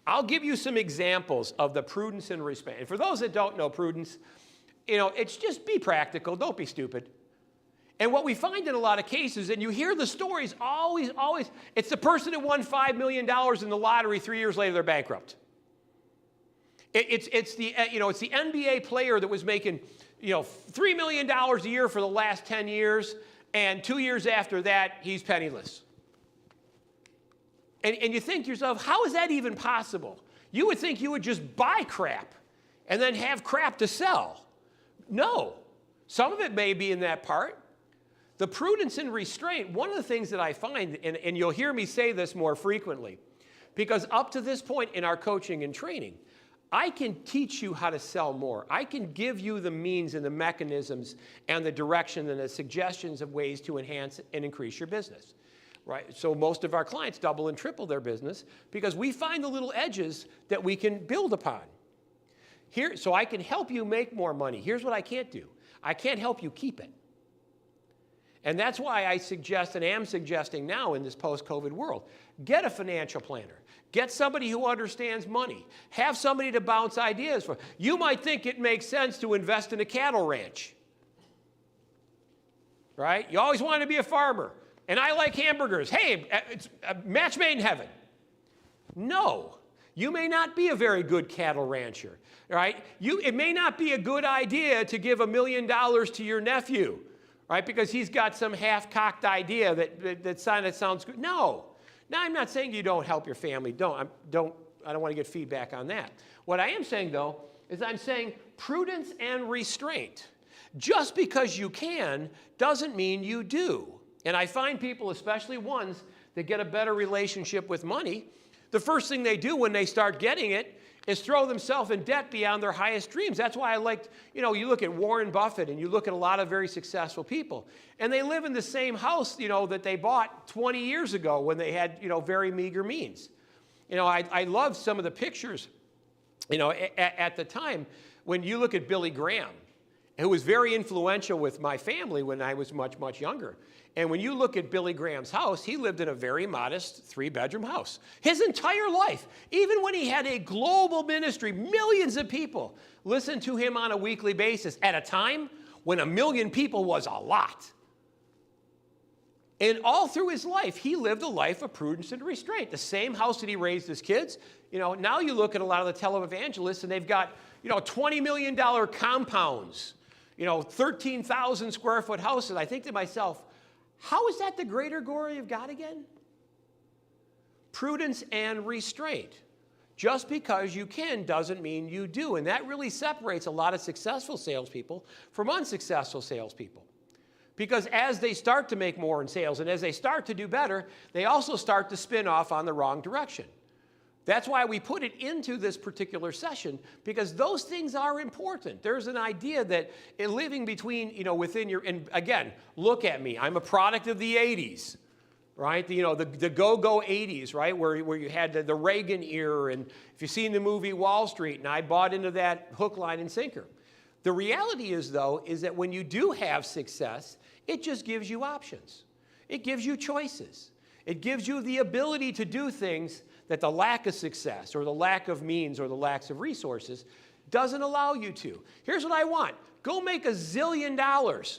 I'll give you some examples of the prudence and restraint. And for those that don't know prudence, it's just be practical, don't be stupid. And what we find in a lot of cases, and you hear the stories always, it's the person that won $5 million in the lottery 3 years later, they're bankrupt. It's the NBA player that was making, $3 million a year for the last 10 years, and 2 years after that, he's penniless. And you think to yourself, how is that even possible? You would think you would just buy crap and then have crap to sell. No. Some of it may be in that part. The prudence and restraint, one of the things that I find, and you'll hear me say this more frequently, because up to this point in our coaching and training, I can teach you how to sell more. I can give you the means and the mechanisms and the direction and the suggestions of ways to enhance and increase your business. Right? So most of our clients double and triple their business because we find the little edges that we can build upon. So I can help you make more money. Here's what I can't do. I can't help you keep it. And that's why I suggest and am suggesting now in this post-COVID world, get a financial planner. Get somebody who understands money. Have somebody to bounce ideas for. You might think it makes sense to invest in a cattle ranch. Right? You always want to be a farmer. And I like hamburgers. Hey, it's a match made in heaven. No. You may not be a very good cattle rancher. Right? It may not be a good idea to give $1 million to your nephew. Right? Because he's got some half-cocked idea that sounds good. No. Now, I'm not saying you don't help your family. I don't want to get feedback on that. What I am saying, though, is I'm saying prudence and restraint. Just because you can doesn't mean you do. And I find people, especially ones that get a better relationship with money, the first thing they do when they start getting it is throw themselves in debt beyond their highest dreams. That's why I liked, you look at Warren Buffett and you look at a lot of very successful people, and they live in the same house, that they bought 20 years ago when they had, very meager means. I love some of the pictures, at the time when you look at Billy Graham, who was very influential with my family when I was much, much younger. And when you look at Billy Graham's house, he lived in a very modest 3-bedroom house. His entire life, even when he had a global ministry, millions of people listened to him on a weekly basis at a time when 1 million people was a lot. And all through his life, he lived a life of prudence and restraint. The same house that he raised his kids. Now you look at a lot of the televangelists, and they've got, $20 million compounds, 13,000 square foot houses. I think to myself, how is that the greater glory of God again? Prudence and restraint. Just because you can doesn't mean you do. And that really separates a lot of successful salespeople from unsuccessful salespeople. Because as they start to make more in sales and as they start to do better, they also start to spin off on the wrong direction. That's why we put it into this particular session, because those things are important. There's an idea that in living between, within your, and again, look at me. I'm a product of the 80s, right? The go-go 80s, right? Where you had the Reagan era, and if you've seen the movie Wall Street, and I bought into that hook, line, and sinker. The reality is, though, is that when you do have success, it just gives you options. It gives you choices. It gives you the ability to do things that the lack of success or the lack of means or the lack of resources doesn't allow you to. Here's what I want. Go make $1 zillion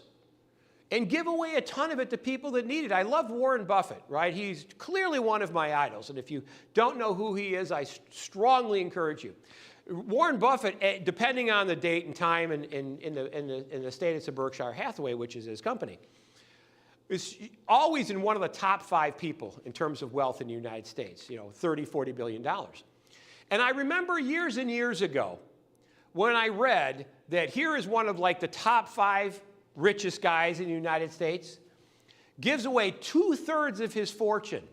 and give away a ton of it to people that need it. I love Warren Buffett, right? He's clearly one of my idols. And if you don't know who he is, I strongly encourage you. Warren Buffett, depending on the date and time and in the status of Berkshire Hathaway, which is his company, is always in one of the top 5 people in terms of wealth in the United States, $30, $40 billion. And I remember years and years ago when I read that here is one of the top 5 richest guys in the United States, gives away 2/3 of his fortune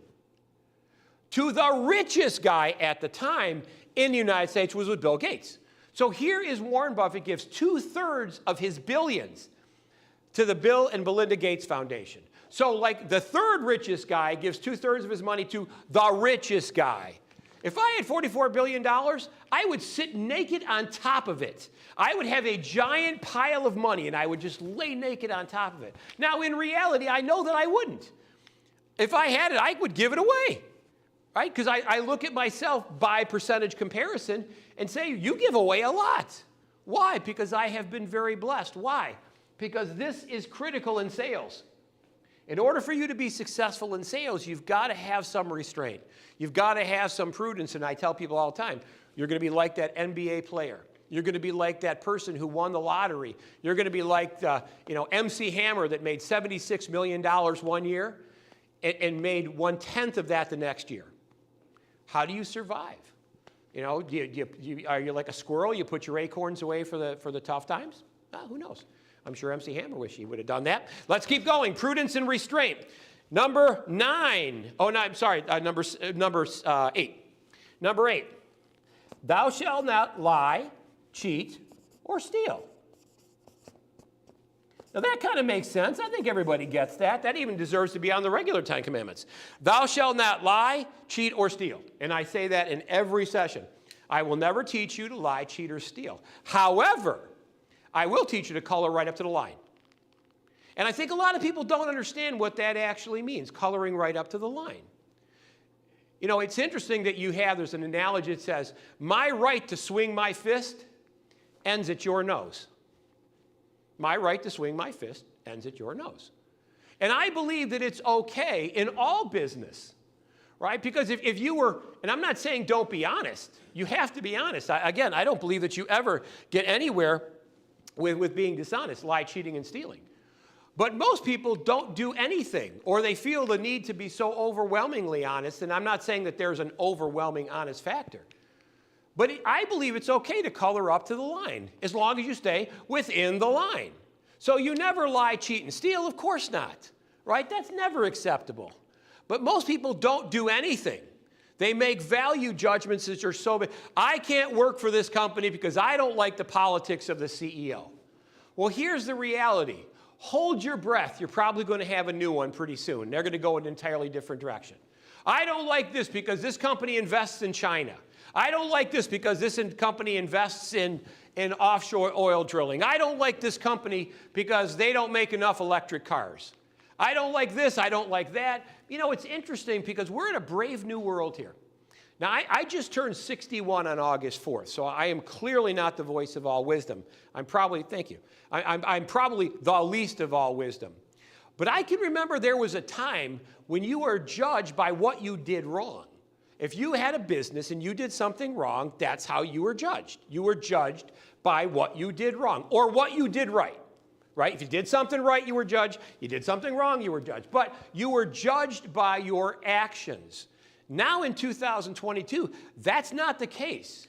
to the richest guy at the time in the United States was with Bill Gates. So here is Warren Buffett gives 2/3 of his billions to the Bill and Melinda Gates Foundation. So like the third richest guy gives 2/3 of his money to the richest guy. If I had $44 billion, I would sit naked on top of it. I would have a giant pile of money, and I would just lay naked on top of it. Now, in reality, I know that I wouldn't. If I had it, I would give it away, right? Because I look at myself by percentage comparison and say, you give away a lot. Why? Because I have been very blessed. Why? Because this is critical in sales. In order for you to be successful in sales, you've got to have some restraint. You've got to have some prudence, and I tell people all the time, you're going to be like that NBA player. You're going to be like that person who won the lottery. You're going to be like the, MC Hammer that made $76 million one year and made 1/10 of that the next year. How do you survive? Are you like a squirrel? You put your acorns away for the tough times? Who knows? I'm sure MC Hammer wish he would have done that. Let's keep going. Prudence and restraint. Number 9. Oh, no, I'm sorry. Number 8. Number 8. Thou shalt not lie, cheat, or steal. Now that kind of makes sense. I think everybody gets that. That even deserves to be on the regular 10 Commandments. Thou shalt not lie, cheat, or steal. And I say that in every session. I will never teach you to lie, cheat, or steal. However, I will teach you to color right up to the line. And I think a lot of people don't understand what that actually means, coloring right up to the line. It's interesting that there's an analogy that says, my right to swing my fist ends at your nose. My right to swing my fist ends at your nose. And I believe that it's okay in all business, right? Because if you were, and I'm not saying don't be honest. You have to be honest. I don't believe that you ever get anywhere with being dishonest, lie, cheating, and stealing. But most people don't do anything, or they feel the need to be so overwhelmingly honest, and I'm not saying that there's an overwhelming honest factor. But I believe it's okay to color up to the line, as long as you stay within the line. So you never lie, cheat, and steal? Of course not, right? That's never acceptable. But most people don't do anything. They make value judgments that are so big. I can't work for this company because I don't like the politics of the CEO. Well, here's the reality. Hold your breath. You're probably going to have a new one pretty soon. They're going to go in an entirely different direction. I don't like this because this company invests in China. I don't like this because this company invests in offshore oil drilling. I don't like this company because they don't make enough electric cars. I don't like this, I don't like that. It's interesting because we're in a brave new world here. Now, I just turned 61 on August 4th, so I am clearly not the voice of all wisdom. Thank you. I'm probably the least of all wisdom. But I can remember there was a time when you were judged by what you did wrong. If you had a business and you did something wrong, that's how you were judged. You were judged by what you did wrong or what you did right. Right? If you did something right, you were judged. You did something wrong, you were judged. But you were judged by your actions. Now in 2022, that's not the case.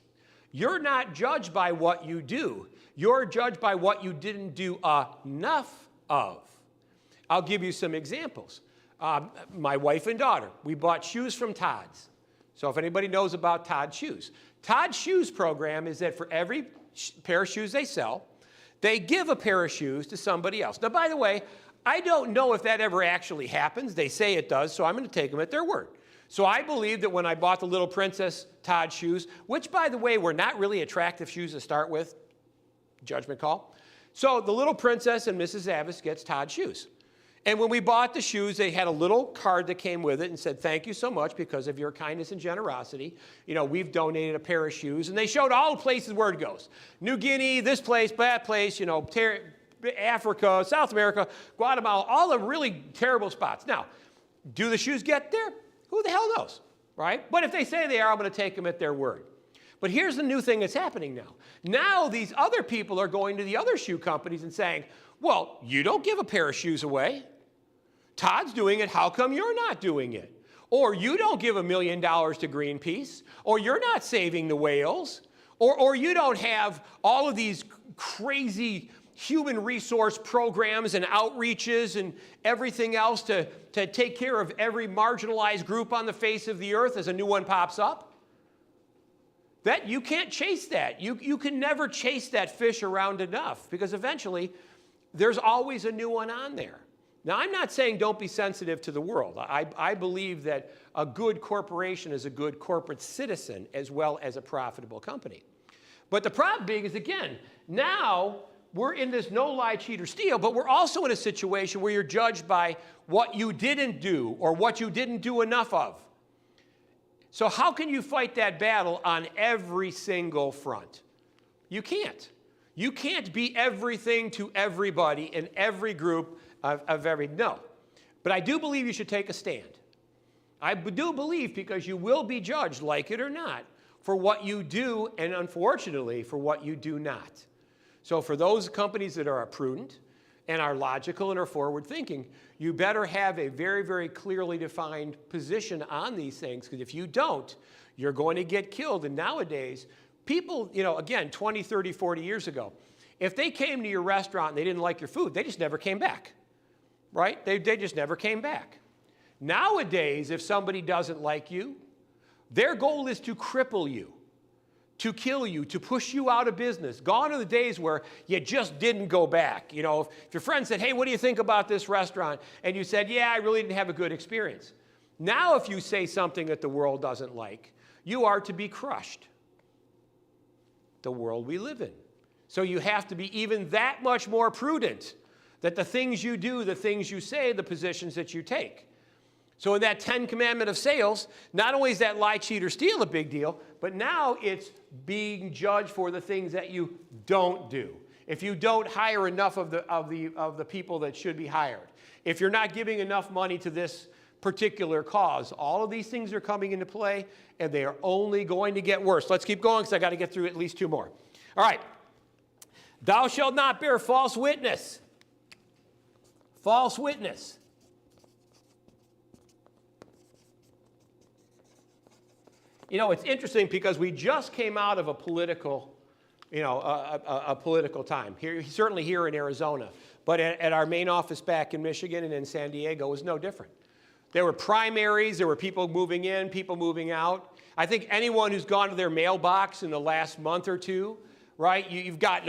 You're not judged by what you do. You're judged by what you didn't do enough of. I'll give you some examples. My wife and daughter, we bought shoes from Todd's. So if anybody knows about Todd's Shoes. Todd's Shoes program is that for every pair of shoes they sell, they give a pair of shoes to somebody else. Now, by the way, I don't know if that ever actually happens. They say it does, so I'm going to take them at their word. So I believe that when I bought the Little Princess Todd shoes, which, by the way, were not really attractive shoes to start with, judgment call. So the Little Princess and Mrs. Zavis gets Todd shoes. And when we bought the shoes, they had a little card that came with it and said, thank you so much because of your kindness and generosity. We've donated a pair of shoes. And they showed all the places where it goes. New Guinea, this place, that place, Africa, South America, Guatemala, all the really terrible spots. Now, do the shoes get there? Who the hell knows, right? But if they say they are, I'm going to take them at their word. But here's the new thing that's happening now. Now these other people are going to the other shoe companies and saying, well, you don't give a pair of shoes away. Todd's doing it. How come you're not doing it? Or you don't give $1 million to Greenpeace. Or you're not saving the whales. Or you don't have all of these crazy human resource programs and outreaches and everything else to take care of every marginalized group on the face of the earth as a new one pops up. That you can't chase that. You can never chase that fish around enough because eventually there's always a new one on there. Now, I'm not saying don't be sensitive to the world. I believe that a good corporation is a good corporate citizen as well as a profitable company. But the problem being is, again, now we're in this no lie, cheat, or steal, but we're also in a situation where you're judged by what you didn't do or what you didn't do enough of. So how can you fight that battle on every single front? You can't. You can't be everything to everybody in every group of every, no. But I do believe you should take a stand. I do believe because you will be judged, like it or not, for what you do and unfortunately for what you do not. So for those companies that are prudent and are logical and are forward thinking, you better have a very, very clearly defined position on these things, because if you don't, you're going to get killed. And nowadays, people, again, 20, 30, 40 years ago, if they came to your restaurant and they didn't like your food, they just never came back, right? They just never came back. Nowadays, if somebody doesn't like you, their goal is to cripple you, to kill you, to push you out of business. Gone are the days where you just didn't go back. If your friend said, hey, what do you think about this restaurant? And you said, yeah, I really didn't have a good experience. Now, if you say something that the world doesn't like, you are to be crushed. The world we live in. So you have to be even that much more prudent that the things you do, the things you say, the positions that you take. So in that 10 commandment of sales, not only is that lie, cheat, or steal a big deal, but now it's being judged for the things that you don't do. If you don't hire enough of the people that should be hired, if you're not giving enough money to this particular cause, all of these things are coming into play, and they are only going to get worse. Let's keep going because I got to get through at least 2 more. All right. Thou shalt not bear false witness. False witness. It's interesting because we just came out of a political, a political time. Certainly here in Arizona. But at our main office back in Michigan and in San Diego, it was no different. There were primaries. There were people moving in, people moving out. I think anyone who's gone to their mailbox in the last month or two, right? You've got,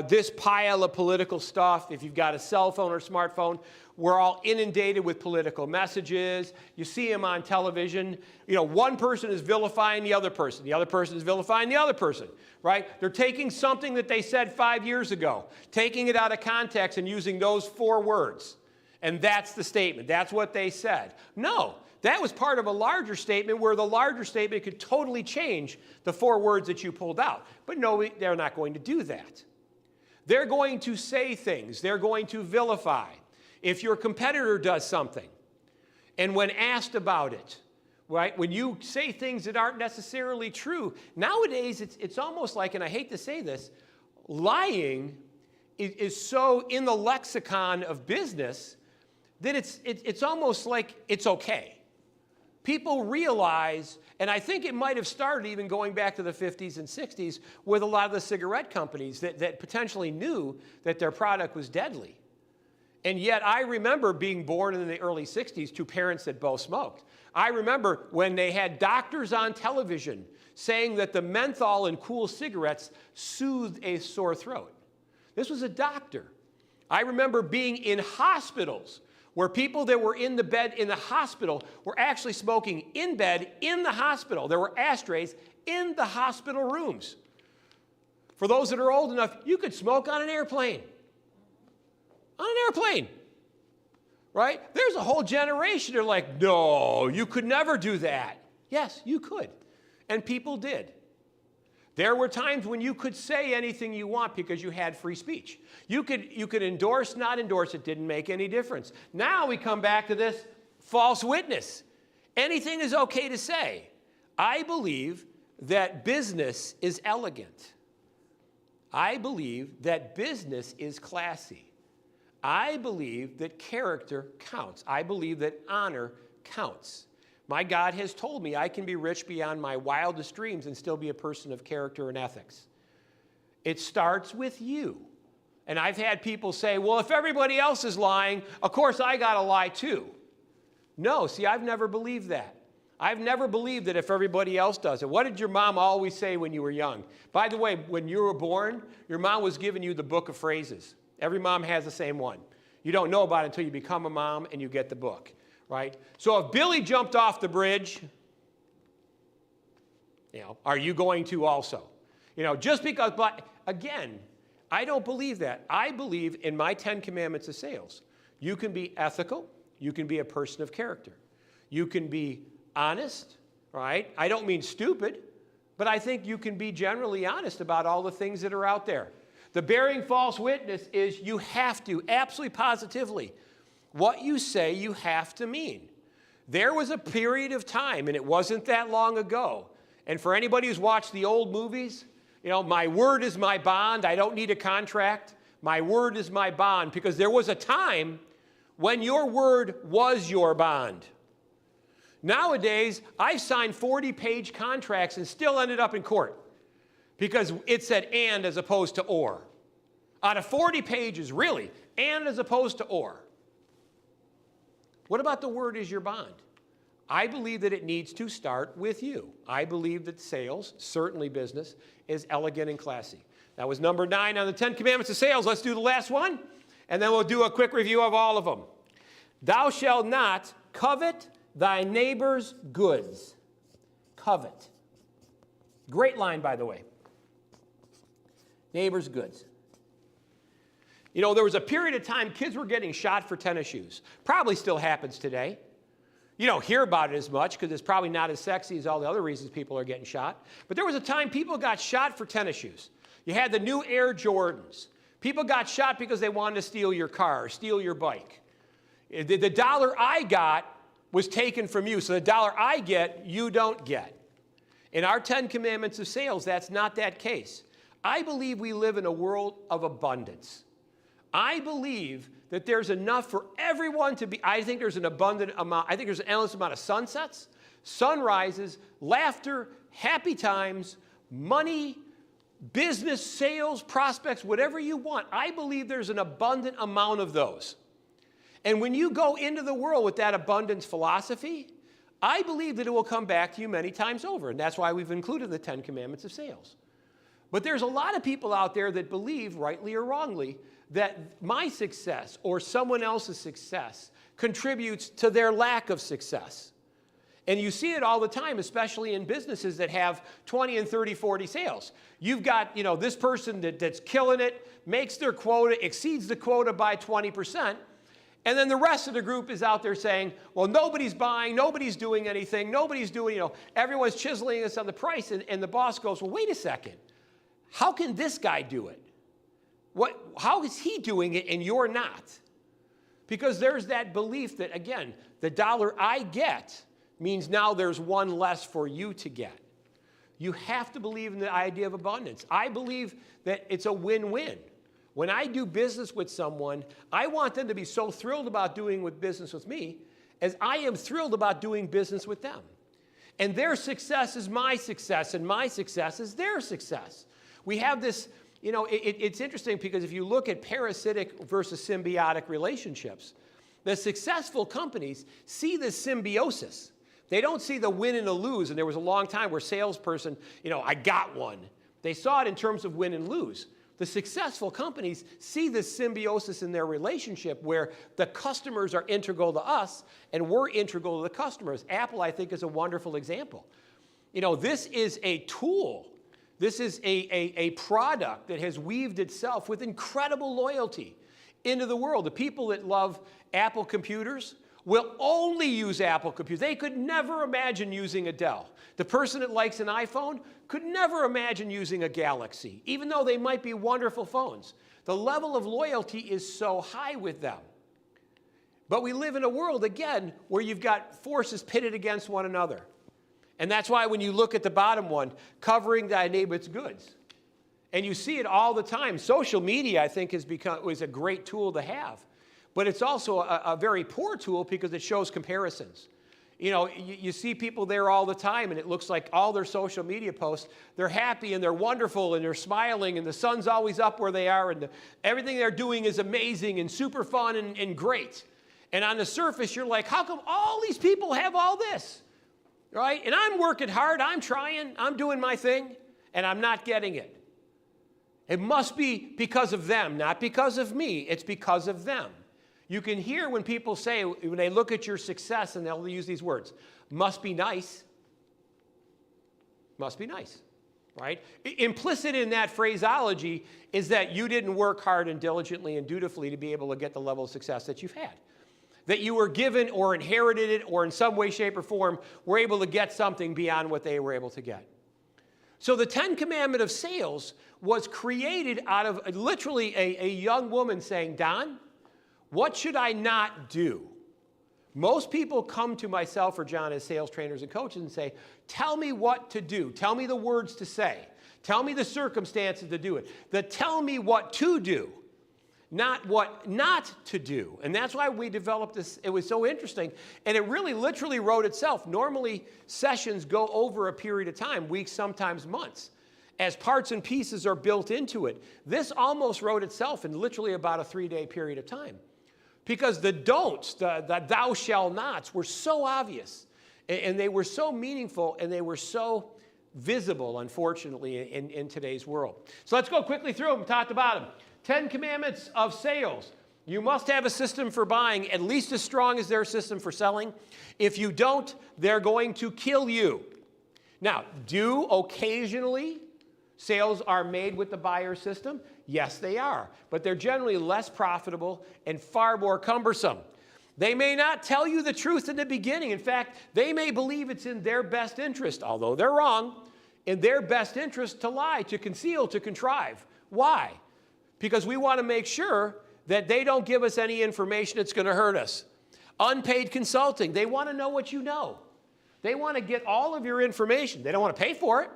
this pile of political stuff. If you've got a cell phone or smartphone, we're all inundated with political messages. You see them on television. One person is vilifying the other person. The other person is vilifying the other person, right? They're taking something that they said 5 years ago, taking it out of context and using those 4 words. And that's the statement. That's what they said. No, that was part of a larger statement where the larger statement could totally change the 4 words that you pulled out. But no, they're not going to do that. They're going to say things. They're going to vilify. If your competitor does something, and when asked about it, right, when you say things that aren't necessarily true, nowadays it's almost like, and I hate to say this, lying is so in the lexicon of business that it's almost like it's okay. People realize, and I think it might have started even going back to the 50s and 60s with a lot of the cigarette companies that potentially knew that their product was deadly. And yet I remember being born in the early 60s to parents that both smoked. I remember when they had doctors on television saying that the menthol in cool cigarettes soothed a sore throat. This was a doctor. I remember being in hospitals where people that were in the bed in the hospital were actually smoking in bed in the hospital. There were ashtrays in the hospital rooms. For those that are old enough, you could smoke on an airplane. On an airplane, right? There's a whole generation that are like, no, you could never do that. Yes, you could. And people did. There were times when you could say anything you want because you had free speech. You could endorse, not endorse, it didn't make any difference. Now we come back to this false witness. Anything is okay to say. I believe that business is elegant. I believe that business is classy. I believe that character counts. I believe that honor counts. My God has told me I can be rich beyond my wildest dreams and still be a person of character and ethics. It starts with you. And I've had people say, well, if everybody else is lying, of course I got to lie too. No, see, I've never believed that. I've never believed that if everybody else does it. What did your mom always say when you were young? By the way, when you were born, your mom was giving you the book of phrases. Every mom has the same one. You don't know about it until you become a mom and you get the book, right? So if Billy jumped off the bridge, are you going to also? Just because, but again, I don't believe that. I believe in my 10 commandments of sales. You can be ethical. You can be a person of character. You can be honest, right? I don't mean stupid, but I think you can be generally honest about all the things that are out there. The bearing false witness is you have to, absolutely positively, what you say you have to mean. There was a period of time, and it wasn't that long ago, and for anybody who's watched the old movies, my word is my bond. I don't need a contract. My word is my bond, because there was a time when your word was your bond. Nowadays, I've signed 40-page contracts and still ended up in court because it said and as opposed to or. Out of 40 pages, really, and as opposed to or. What about the word is your bond? I believe that it needs to start with you. I believe that sales, certainly business, is elegant and classy. That was number 9 on the 10 commandments of sales. Let's do the last one, and then we'll do a quick review of all of them. Thou shalt not covet thy neighbor's goods. Covet. Great line, by the way. Neighbor's goods. There was a period of time kids were getting shot for tennis shoes. Probably still happens today. You don't hear about it as much because it's probably not as sexy as all the other reasons people are getting shot. But there was a time people got shot for tennis shoes. You had the new Air Jordans. People got shot because they wanted to steal your car, steal your bike. The dollar I got was taken from you. So the dollar I get, you don't get. In our 10 commandments of sales, that's not that case. I believe we live in a world of abundance. I believe that there's enough for everyone to be. I think there's an abundant amount. I think there's an endless amount of sunsets, sunrises, laughter, happy times, money, business, sales, prospects, whatever you want. I believe there's an abundant amount of those. And when you go into the world with that abundance philosophy, I believe that it will come back to you many times over. And that's why we've included the 10 commandments of sales. But there's a lot of people out there that believe, rightly or wrongly, that my success or someone else's success contributes to their lack of success. And you see it all the time, especially in businesses that have 20 and 30, 40 sales. You've got, this person that's killing it, makes their quota, exceeds the quota by 20%. And then the rest of the group is out there saying, well, nobody's buying, nobody's doing anything, nobody's doing, everyone's chiseling us on the price. And the boss goes, well, wait a second. How can this guy do it? How is he doing it and you're not? Because there's that belief that, again, the dollar I get means now there's one less for you to get. You have to believe in the idea of abundance. I believe that it's a win-win. When I do business with someone, I want them to be so thrilled about doing business with me as I am thrilled about doing business with them. And their success is my success, and my success is their success. We have this, it's interesting because if you look at parasitic versus symbiotic relationships, the successful companies see the symbiosis. They don't see the win and the lose. And there was a long time where salesperson, I got one. They saw it in terms of win and lose. The successful companies see this symbiosis in their relationship where the customers are integral to us and we're integral to the customers. Apple, I think, is a wonderful example. This is a tool. This is a product that has weaved itself with incredible loyalty into the world. The people that love Apple computers will only use Apple computers. They could never imagine using a Dell. The person that likes an iPhone could never imagine using a Galaxy, even though they might be wonderful phones. The level of loyalty is so high with them. But we live in a world, again, where you've got forces pitted against one another. And that's why when you look at the bottom one, covering thy neighbor's goods, and you see it all the time. Social media, I think, is a great tool to have. But it's also a very poor tool because it shows comparisons. You see people there all the time, and it looks like all their social media posts, they're happy and they're wonderful and they're smiling and the sun's always up where they are and everything they're doing is amazing and super fun and great. And on the surface, you're like, how come all these people have all this? right? And I'm working hard, I'm trying, I'm doing my thing, and I'm not getting it. It must be because of them, not because of me. It's because of them. You can hear when people say, when they look at your success, and they'll use these words, must be nice. Must be nice, right? Implicit in that phraseology is that you didn't work hard and diligently and dutifully to be able to get the level of success that you've had. That you were given or inherited it or in some way, shape, or form were able to get something beyond what they were able to get. So the 10th commandment of sales was created out of literally a young woman saying, Don, what should I not do? Most people come to myself or John as sales trainers and coaches and say, tell me what to do. Tell me the words to say. Tell me the circumstances to do it. Tell me what to do, not what not to do. And that's why we developed this. It was so interesting. And it really literally wrote itself. Normally, sessions go over a period of time, weeks, sometimes months, as parts and pieces are built into it. This almost wrote itself in literally about a 3-day period of time. Because the don'ts, the thou shall nots, were so obvious. And they were so meaningful, and they were so visible, unfortunately, in today's world. So let's go quickly through them, top to bottom. 10 commandments of sales. You must have a system for buying at least as strong as their system for selling. If you don't, they're going to kill you. Now, do occasionally sales are made with the buyer system? Yes, they are. But they're generally less profitable and far more cumbersome. They may not tell you the truth in the beginning. In fact, they may believe it's in their best interest, although they're wrong, in their best interest to lie, to conceal, to contrive. Why? Because we want to make sure that they don't give us any information that's going to hurt us. Unpaid consulting, they want to know what you know. They want to get all of your information. They don't want to pay for it,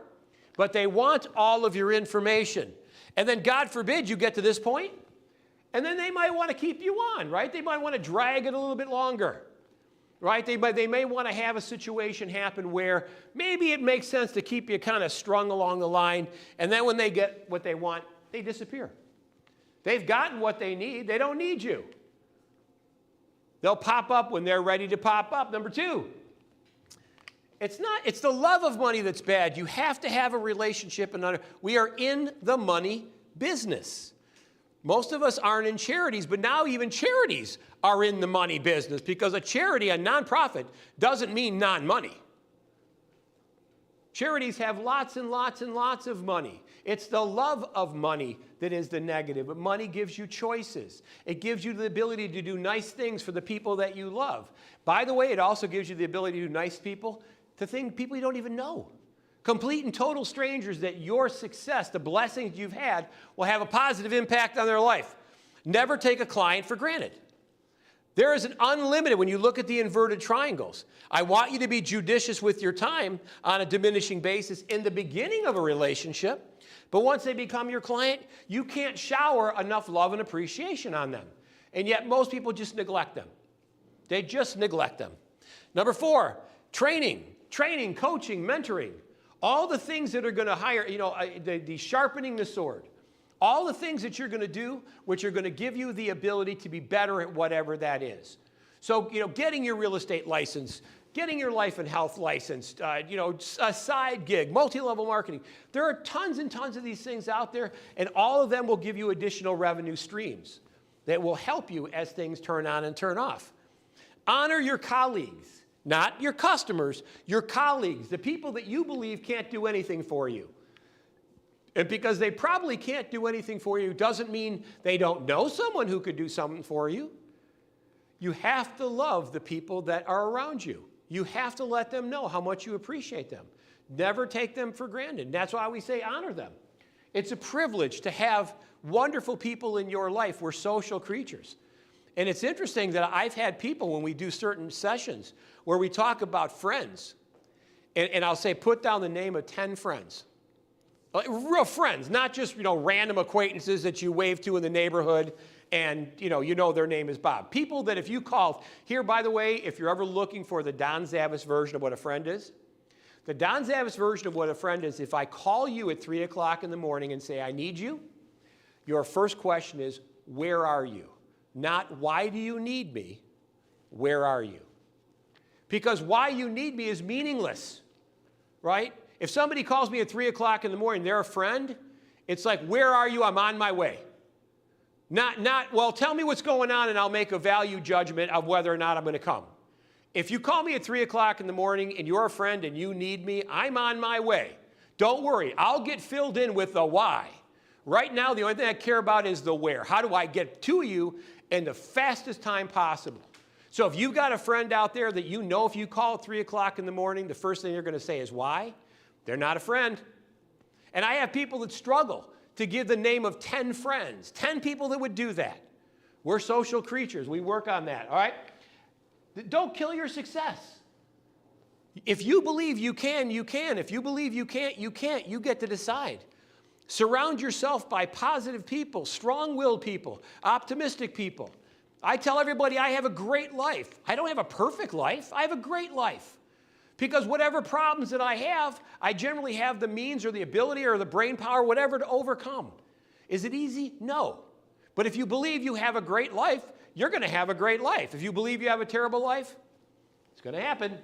but they want all of your information. And then, God forbid, you get to this point, and then they might want to keep you on, right? They might want to drag it a little bit longer, right? They may want to have a situation happen where maybe it makes sense to keep you kind of strung along the line, and then when they get what they want, they disappear. They've gotten what they need. They don't need you. They'll pop up when they're ready to pop up. Number 2, it's the love of money that's bad. You have to have a relationship. We are in the money business. Most of us aren't in charities, but now even charities are in the money business because a charity, a nonprofit, doesn't mean non-money. Charities have lots and lots and lots of money. It's the love of money that is the negative, but money gives you choices. It gives you the ability to do nice things for the people that you love. By the way, it also gives you the ability to do nice people to people you don't even know. Complete and total strangers that your success, the blessings you've had, will have a positive impact on their life. Never take a client for granted. There is an unlimited, when you look at the inverted triangles, I want you to be judicious with your time on a diminishing basis in the beginning of a relationship, but once they become your client, you can't shower enough love and appreciation on them. And yet most people just neglect them. They just neglect them. Number 4, training, coaching, mentoring. All the things that are going to hire, the sharpening the sword. All the things that you're going to do, which are going to give you the ability to be better at whatever that is. So, getting your real estate license, getting your life and health license, a side gig, multi-level marketing. There are tons and tons of these things out there, and all of them will give you additional revenue streams that will help you as things turn on and turn off. Honor your colleagues. Not your customers, your colleagues, the people that you believe can't do anything for you. And because they probably can't do anything for you doesn't mean they don't know someone who could do something for you. You have to love the people that are around you. You have to let them know how much you appreciate them. Never take them for granted. That's why we say honor them. It's a privilege to have wonderful people in your life. We're social creatures. And it's interesting that I've had people when we do certain sessions where we talk about friends, and I'll say put down the name of 10 friends. Real friends, not just random acquaintances that you wave to in the neighborhood and their name is Bob. People that if you called, here by the way, if you're ever looking for the Don Zavis version of what a friend is, the Don Zavis version of what a friend is, if I call you at 3 o'clock in the morning and say I need you, your first question is, where are you? Not, why do you need me? Where are you? Because why you need me is meaningless, right? If somebody calls me at 3 o'clock in the morning, they're a friend, it's like, where are you? I'm on my way. Not, well, tell me what's going on and I'll make a value judgment of whether or not I'm going to come. If you call me at 3 o'clock in the morning and you're a friend and you need me, I'm on my way. Don't worry, I'll get filled in with the why. Right now, the only thing I care about is the where. How do I get to you in the fastest time possible? So if you've got a friend out there that you know if you call at 3 o'clock in the morning, the first thing you're going to say is why? They're not a friend. And I have people that struggle to give the name of 10 friends, 10 people that would do that. We're social creatures. We work on that, all right? Don't kill your success. If you believe you can, you can. If you believe you can't, you can't. You get to decide. Surround yourself by positive people, strong-willed people, optimistic people. I tell everybody I have a great life. I don't have a perfect life. I have a great life. Because whatever problems that I have, I generally have the means or the ability or the brain power, whatever, to overcome. Is it easy? No. But if you believe you have a great life, you're going to have a great life. If you believe you have a terrible life, it's going to happen.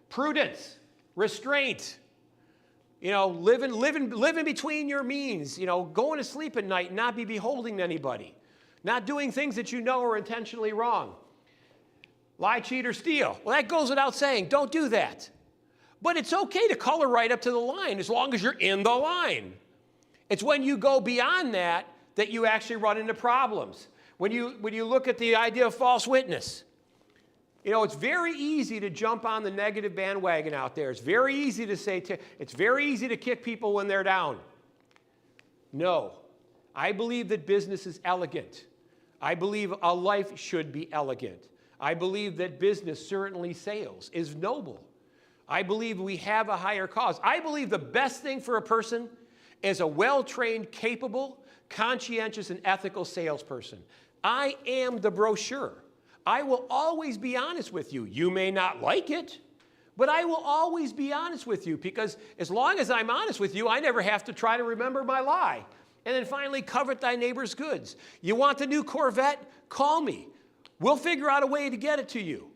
Prudence, restraint, living between your means, going to sleep at night and not be beholding to anybody, not doing things that you know are intentionally wrong. Lie, cheat, or steal. Well, that goes without saying. Don't do that. But it's okay to color right up to the line as long as you're in the line. It's when you go beyond that that you actually run into problems. When you look at the idea of false witness, it's very easy to jump on the negative bandwagon out there. It's very easy to say, it's very easy to kick people when they're down. No. I believe that business is elegant. I believe a life should be elegant. I believe that business, certainly sales, is noble. I believe we have a higher cause. I believe the best thing for a person is a well-trained, capable, conscientious, and ethical salesperson. I am the brochure. I will always be honest with you. You may not like it, but I will always be honest with you because as long as I'm honest with you, I never have to try to remember my lie. And then finally, covet thy neighbor's goods. You want the new Corvette? Call me. We'll figure out a way to get it to you.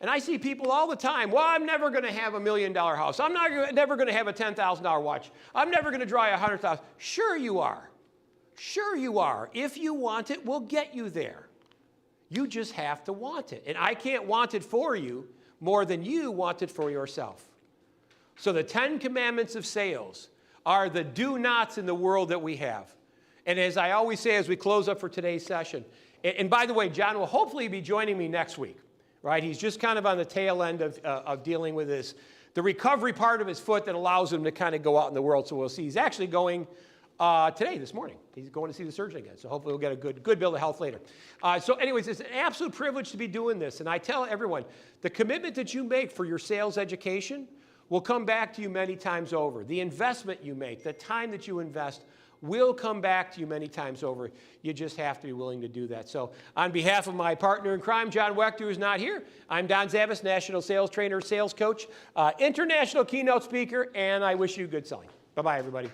And I see people all the time, well, I'm never going to have $1 million house. I'm never going to have a $10,000 watch. I'm never going to drive $100,000. Sure you are. Sure you are. If you want it, we'll get you there. You just have to want it. And I can't want it for you more than you want it for yourself. So the 10 commandments of sales are the do-nots in the world that we have. And as I always say as we close up for today's session, and by the way, John will hopefully be joining me next week, right? He's just kind of on the tail end of dealing with the recovery part of his foot that allows him to kind of go out in the world. So we'll see. He's actually going this morning. He's going to see the surgeon again. So hopefully we'll get a good bill of health later. So anyways, it's an absolute privilege to be doing this. And I tell everyone, the commitment that you make for your sales education will come back to you many times over. The investment you make, the time that you invest will come back to you many times over. You just have to be willing to do that. So on behalf of my partner in crime, John Wechter, who's not here, I'm Don Zavis, National Sales Trainer, Sales Coach, International Keynote Speaker, and I wish you good selling. Bye-bye, everybody.